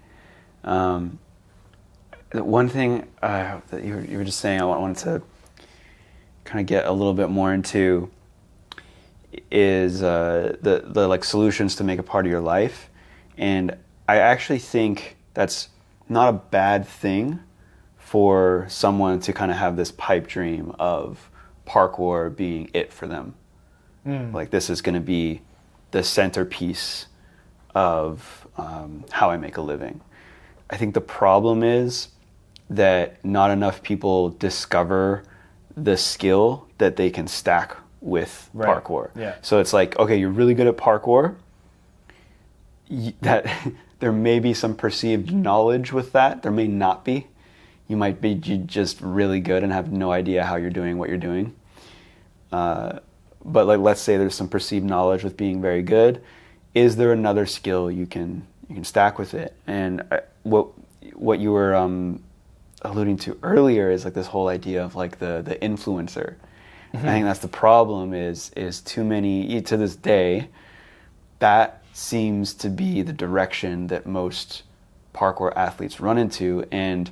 The one thing that you were just saying, I wanted to kind of get a little bit more into is the like solutions to make a part of your life. And I actually think that's not a bad thing for someone to kind of have this pipe dream of parkour being it for them. Like, this is going to be the centerpiece of how I make a living. I think the problem is that not enough people discover the skill that they can stack with parkour. Yeah. So it's like, okay, you're really good at parkour. That there may be some perceived knowledge with that. There may not be. You might be just really good and have no idea how you're doing what you're doing. But like, let's say there's some perceived knowledge with being very good. Is there another skill you can stack with it? And what you were alluding to earlier is like this whole idea of like the influencer. I think that's the problem is too many, to this day, that seems to be the direction that most parkour athletes run into. And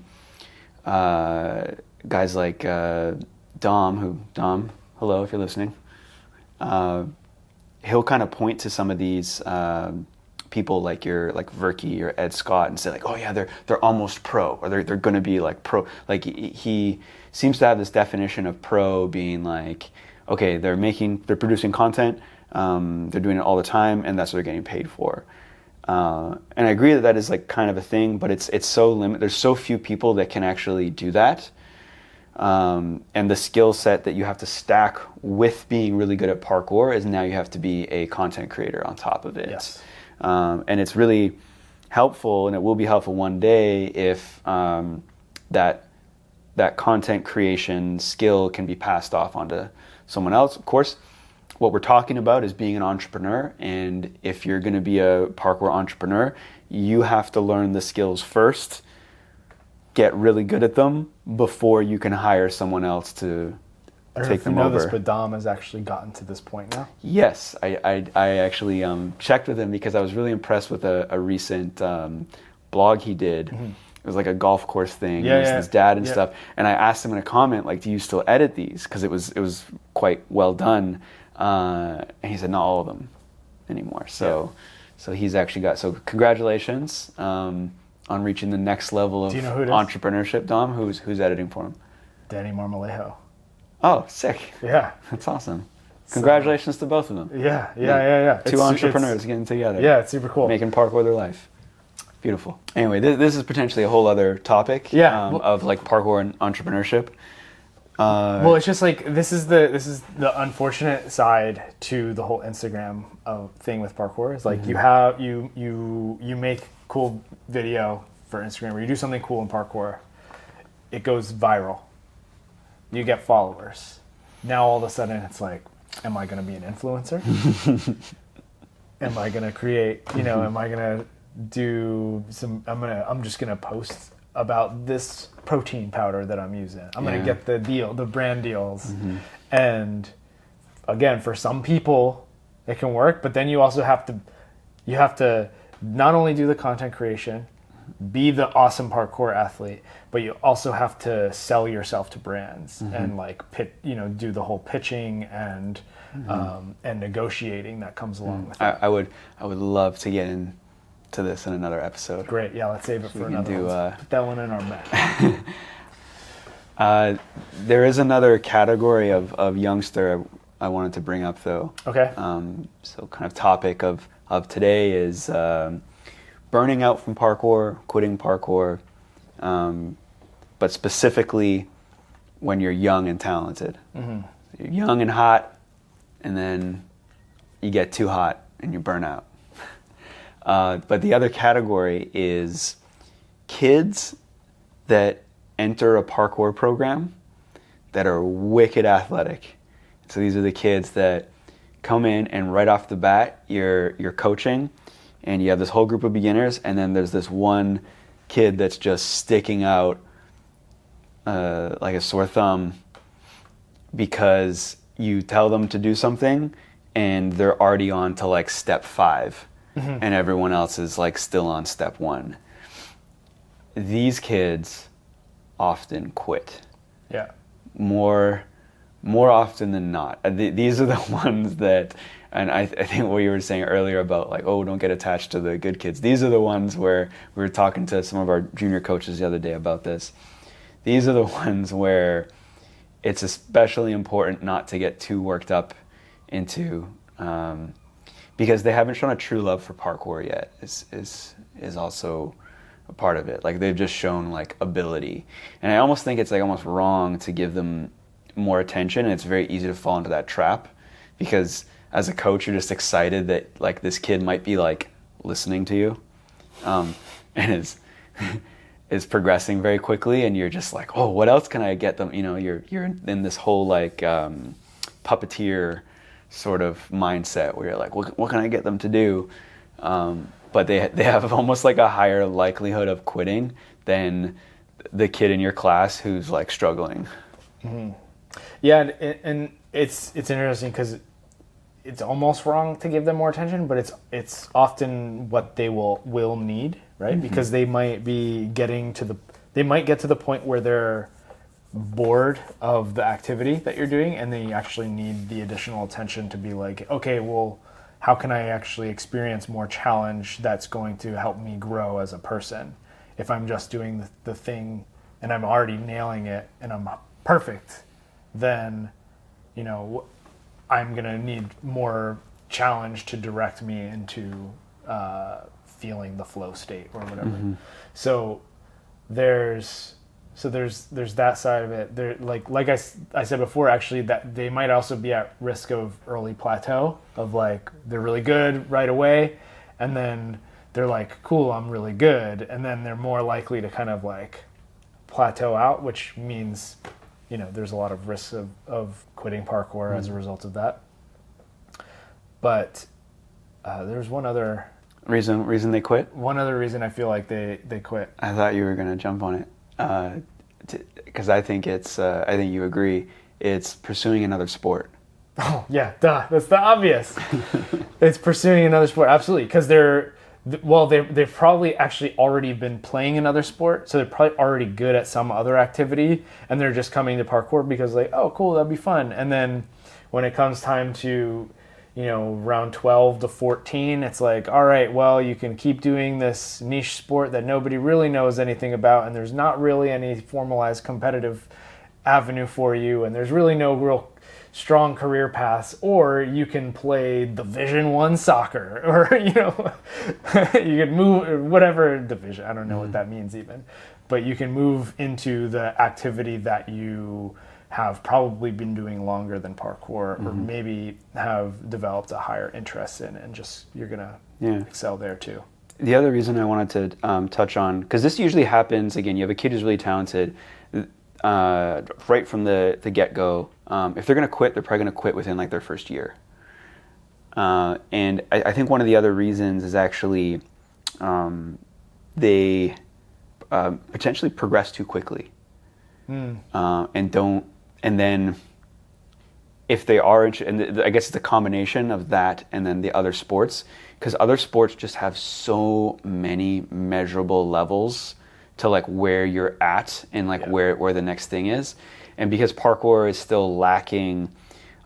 guys like Dom, hello if you're listening, he'll kind of point to some of these people like Verky or Ed Scott and say like, oh yeah, they're almost pro, or they're going to be like pro. Like, he seems to have this definition of pro being like, okay, they're producing content, they're doing it all the time, and that's what they're getting paid for. And I agree that is like kind of a thing, but it's so limited. There's so few people that can actually do that. And the skill set that you have to stack with being really good at parkour is now you have to be a content creator on top of it. Yes. And it's really helpful, and it will be helpful one day if that content creation skill can be passed off onto someone else. Of course, what we're talking about is being an entrepreneur, and if you're going to be a parkour entrepreneur, you have to learn the skills first, get really good at them before you can hire someone else to take them over. This, but Dom has actually gotten to this point now. Yes, I actually checked with him because I was really impressed with a recent blog he did. It was like a golf course thing. It was his dad and stuff. And I asked him in a comment, like, do you still edit these? Because it was quite well done. And he said, not all of them anymore. So he's actually got, so congratulations on reaching the next level of entrepreneurship. Dom, who's editing for him? Danny Marmolejo. Oh, sick. Yeah. That's awesome. Congratulations to both of them. Yeah. Two entrepreneurs getting together. Yeah, it's super cool. Making parkour their life. Beautiful. Anyway, this is potentially a whole other topic of like parkour and entrepreneurship. Well, it's just like this is the unfortunate side to the whole Instagram thing with parkour. It's like you make cool video for Instagram, or you do something cool in parkour, it goes viral. You get followers. Now all of a sudden it's like, am I going to be an influencer? am I going to create? Am I going to do some? I'm just going to post about this protein powder that I'm using. I'm going to get the brand deals, and again, for some people, it can work. But then you also have to not only do the content creation, be the awesome parkour athlete, but you also have to sell yourself to brands and like do the whole pitching and negotiating that comes along with it. I would love to get into this in another episode. Great, yeah, let's save it for another one. Put that one in our map. There is another category of youngster I wanted to bring up though. Okay. So kind of topic of today is burning out from parkour, quitting parkour, but specifically when you're young and talented. You're young and hot, and then you get too hot and you burn out. But the other category is kids that enter a parkour program that are wicked athletic. So these are the kids that come in and right off the bat you're coaching, and you have this whole group of beginners, and then there's this one kid that's just sticking out like a sore thumb because you tell them to do something and they're already on to like step 5 and everyone else is like still on step 1. These kids often quit. Yeah. More often than not. These are the ones that, and I think what you were saying earlier about like, oh, don't get attached to the good kids. These are the ones where we were talking to some of our junior coaches the other day about this. These are the ones where it's especially important not to get too worked up into, because they haven't shown a true love for parkour yet. Is also a part of it. Like they've just shown like ability, and I almost think it's like almost wrong to give them more attention. And it's very easy to fall into that trap because as a coach you're just excited that like this kid might be like listening to you and is progressing very quickly, and you're just like, oh, what else can I get them? You're in this whole like puppeteer sort of mindset where you're like, what can I get them to do? But they have almost like a higher likelihood of quitting than the kid in your class who's like struggling. Yeah, and it's interesting because it's almost wrong to give them more attention, but it's often what they will need, right? Because they might be get to the point where they're bored of the activity that you're doing, and they actually need the additional attention to be like, okay, well, how can I actually experience more challenge that's going to help me grow as a person? If I'm just doing the thing and I'm already nailing it and I'm perfect, then I'm gonna need more challenge to direct me into feeling the flow state or whatever. So there's that side of it. There, like I said before, actually, that they might also be at risk of early plateau of like they're really good right away, and then they're like, cool, I'm really good, and then they're more likely to kind of like plateau out, which means there's a lot of risks of quitting parkour as a result of that. But there's one other reason they quit. One other reason I feel like they quit. I thought you were going to jump on it because I think I think you agree. It's pursuing another sport. Oh yeah, duh. That's the obvious. It's pursuing another sport, absolutely, because they've probably actually already been playing another sport, so they're probably already good at some other activity, and they're just coming to parkour because like, oh cool, that'd be fun. And then when it comes time to around 12 to 14, it's like, all right, well, you can keep doing this niche sport that nobody really knows anything about, and there's not really any formalized competitive avenue for you, and there's really no real strong career paths, or you can play Division 1 soccer, or you can move whatever division, I don't know what that means even, but you can move into the activity that you have probably been doing longer than parkour, or maybe have developed a higher interest in, and just you're gonna excel there too. The other reason I wanted to touch on, because this usually happens, again, you have a kid who's really talented, right from the get-go. If they're going to quit, they're probably going to quit within like their first year. And I think one of the other reasons is actually they potentially progress too quickly, and then if they are, and I guess it's a combination of that and then the other sports, because other sports just have so many measurable levels to like where you're at and like where the next thing is, and because parkour is still lacking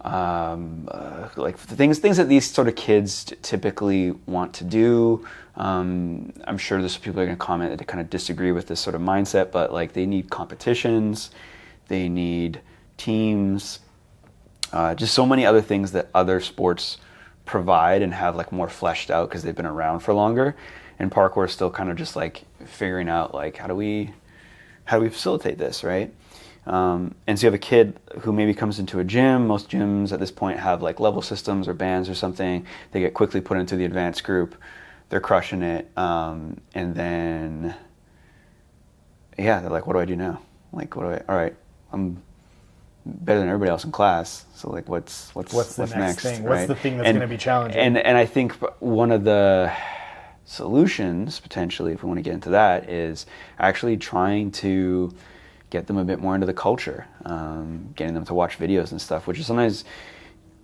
like things that these sort of kids typically want to do. I'm sure there's people who are going to comment that kind of disagree with this sort of mindset, but like they need competitions, they need teams, just so many other things that other sports provide and have like more fleshed out because they've been around for longer. And parkour is still kind of just like figuring out like how do we facilitate this, right? And so you have a kid who maybe comes into a gym. Most gyms at this point have like level systems or bands or something. They get quickly put into the advanced group. They're crushing it. And then, yeah, they're like, what do I do now? Like, all right, I'm better than everybody else in class. So like, what's the next thing? Right? What's the thing that's going to be challenging? And I think one of the solutions, potentially, if we want to get into that, is actually trying to get them a bit more into the culture, getting them to watch videos and stuff, which is sometimes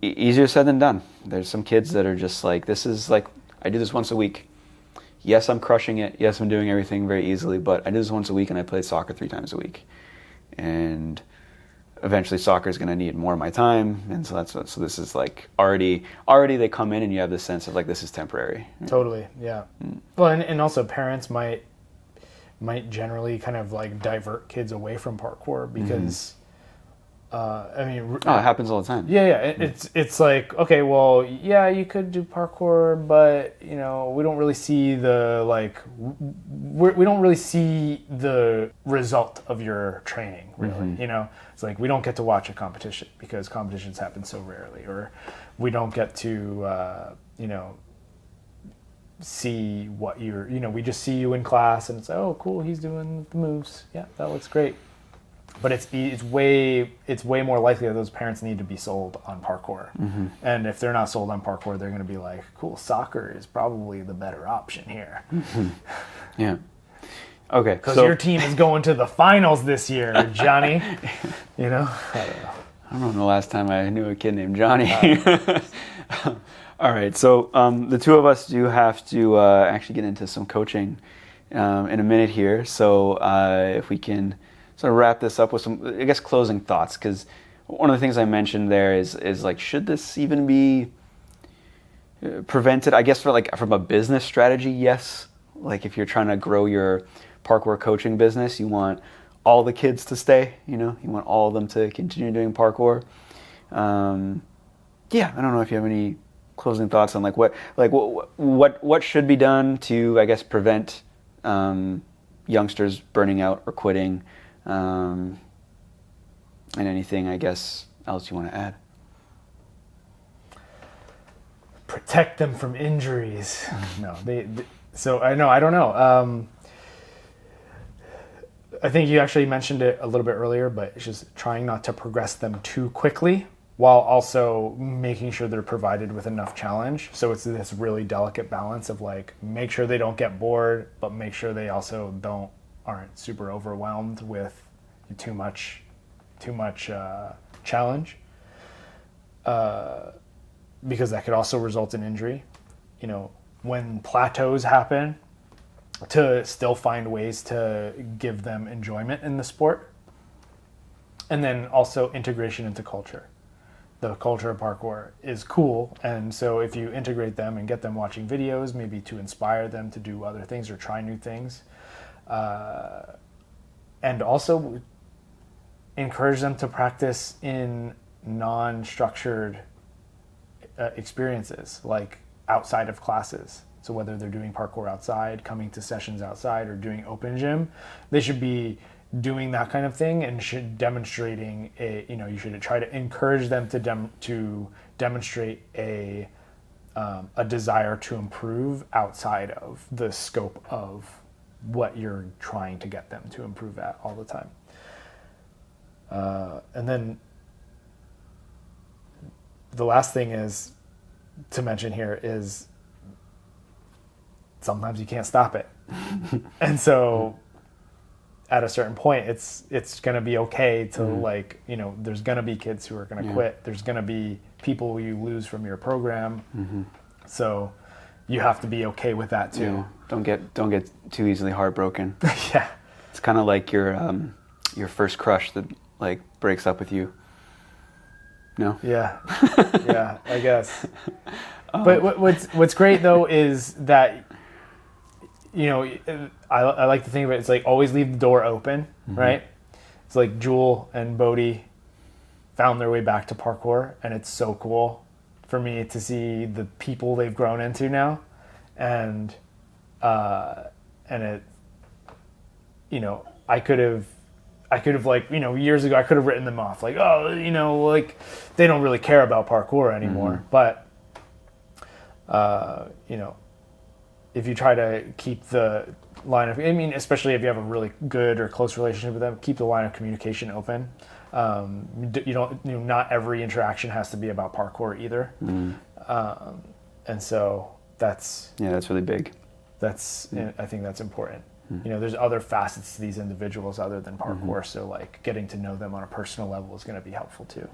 easier said than done. There's some kids that are just like, this is like, I do this once a week. Yes, I'm crushing it. Yes, I'm doing everything very easily, but I do this once a week and I play soccer 3 times a week. And eventually soccer is going to need more of my time. And so so this is like already they come in and you have this sense of like, this is temporary. Totally. Yeah. Well, and also parents might generally kind of like divert kids away from parkour because I mean, it happens all the time. Yeah. It's like, okay, well, yeah, you could do parkour, but you know, we don't really see the like we don't really see the result of your training, really. You know, it's like we don't get to watch a competition because competitions happen so rarely, or we don't get to you know, see what we just see you in class and it's like, oh cool, he's doing the moves, yeah, that looks great. But it's way more likely that those parents need to be sold on parkour. And if they're not sold on parkour, they're going to be like, cool, soccer is probably the better option here. Yeah. Okay. Because your team is going to the finals this year, Johnny. You know? I don't know the last time I knew a kid named Johnny. All right, so the two of us do have to actually get into some coaching in a minute here. So if we can sort of wrap this up with some, I guess, closing thoughts, because one of the things I mentioned there is like, should this even be prevented? I guess from a business strategy, yes. Like if you're trying to grow your parkour coaching business, you want all the kids to stay. You know, you want all of them to continue doing parkour. Yeah, I don't know if you have any closing thoughts on what should be done to, I guess, prevent youngsters burning out or quitting, and anything, I guess, else you want to add. Protect them from injuries. No, so I don't know. I think you actually mentioned it a little bit earlier, but it's just trying not to progress them too quickly, while also making sure they're provided with enough challenge. So it's this really delicate balance of like, make sure they don't get bored, but make sure they also aren't super overwhelmed with too much challenge, because that could also result in injury. You know, when plateaus happen, to still find ways to give them enjoyment in the sport, and then also integration into culture. The culture of parkour is cool, and so if you integrate them and get them watching videos, maybe to inspire them to do other things or try new things, and also encourage them to practice in non-structured experiences, like outside of classes. So whether they're doing parkour outside, coming to sessions outside, or doing open gym, they should be doing that kind of thing and should demonstrating you should try to encourage them to demonstrate a desire to improve outside of the scope of what you're trying to get them to improve at all the time. And then the last thing is to mention here is sometimes you can't stop it. And so at a certain point, it's going to be okay to like, you know, there's going to be kids who are going to quit. There's going to be people you lose from your program. So you have to be okay with that too. Yeah. Don't get too easily heartbroken. Yeah. It's kind of like your first crush that like breaks up with you. No? Yeah. Yeah, I guess. But what's great though is that, you know, I like to think of it, it's like always leave the door open, right? It's like Jewel and Bodhi found their way back to parkour, and it's so cool for me to see the people they've grown into now. And it, you know, I could have like, you know, years ago I could have written them off like, oh, you know, like they don't really care about parkour anymore. But you know, if you try to keep the line of, I mean, especially if you have a really good or close relationship with them, keep the line of communication open. Not every interaction has to be about parkour either. And so that's really big. I think that's important. You know, there's other facets to these individuals other than parkour. So like getting to know them on a personal level is going to be helpful too.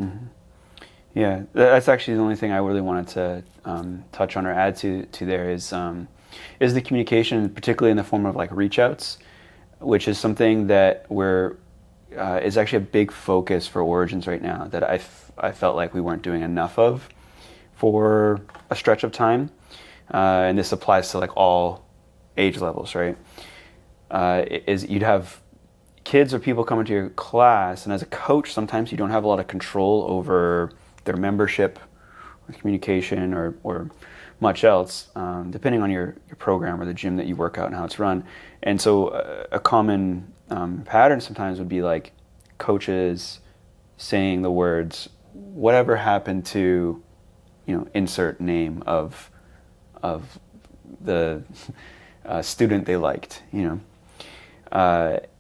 Yeah, that's actually the only thing I really wanted to touch on or add to there is the communication, particularly in the form of like reach outs, which is something that is actually a big focus for Origins right now that I felt like we weren't doing enough of for a stretch of time. And this applies to like all age levels, right? Is you'd have kids or people come into your class, and as a coach, sometimes you don't have a lot of control over their membership or communication or much else, depending on your program or the gym that you work out and how it's run. And so a common pattern sometimes would be like coaches saying the words, whatever happened to, you know, insert name of the student they liked, you know.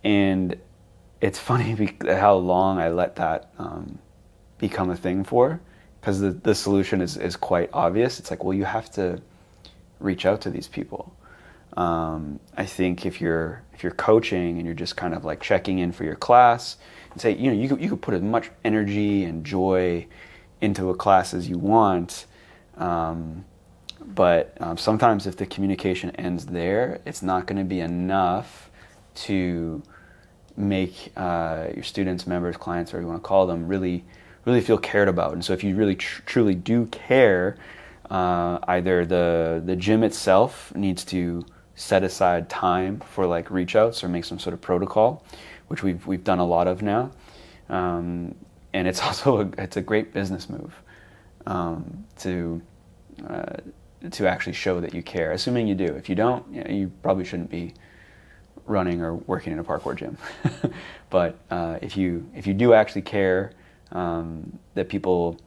And it's funny how long I let that become a thing for, because the solution is quite obvious. It's like, well, you have to reach out to these people. I think if you're coaching and you're just kind of like checking in for your class and say, you know, you could put as much energy and joy into a class as you want, but sometimes if the communication ends there, it's not going to be enough to make your students, members, clients, whatever you want to call them, really feel cared about. And so if you really truly do care, either the gym itself needs to set aside time for like reach outs or make some sort of protocol, which we've done a lot of now. And it's also it's a great business move to actually show that you care, assuming you do. If you don't, you know, you probably shouldn't be running or working in a parkour gym. But if you do actually care, that people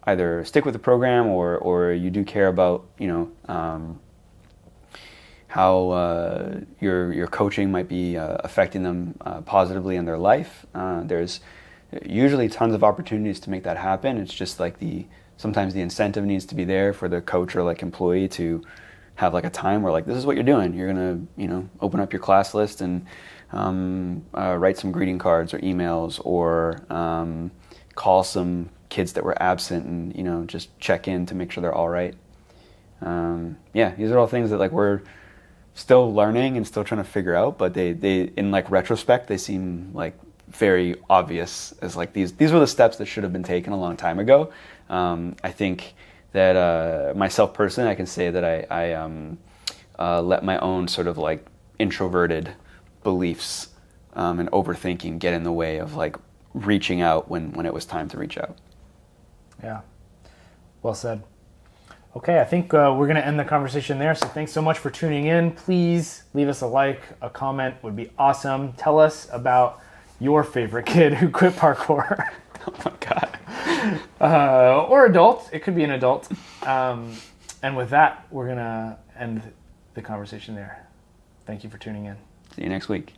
either stick with the program or you do care about, you know, how your coaching might be affecting them positively in their life. There's usually tons of opportunities to make that happen. It's just like sometimes the incentive needs to be there for the coach or like employee to have like a time where like, this is what you're doing. You're gonna, you know, open up your class list and write some greeting cards or emails or call some kids that were absent and, you know, just check in to make sure they're all right. Yeah, these are all things that like we're still learning and still trying to figure out, but they in like retrospect, they seem like very obvious as like these were the steps that should have been taken a long time ago. I think that myself personally, I can say that I let my own sort of like introverted beliefs and overthinking get in the way of like reaching out when it was time to reach out. Yeah, well said. Okay, I think we're going to end the conversation there. So thanks so much for tuning in. Please leave us a like, a comment would be awesome. Tell us about your favorite kid who quit parkour. Oh my God. Or adult. It could be an adult. And with that, we're going to end the conversation there. Thank you for tuning in. See you next week.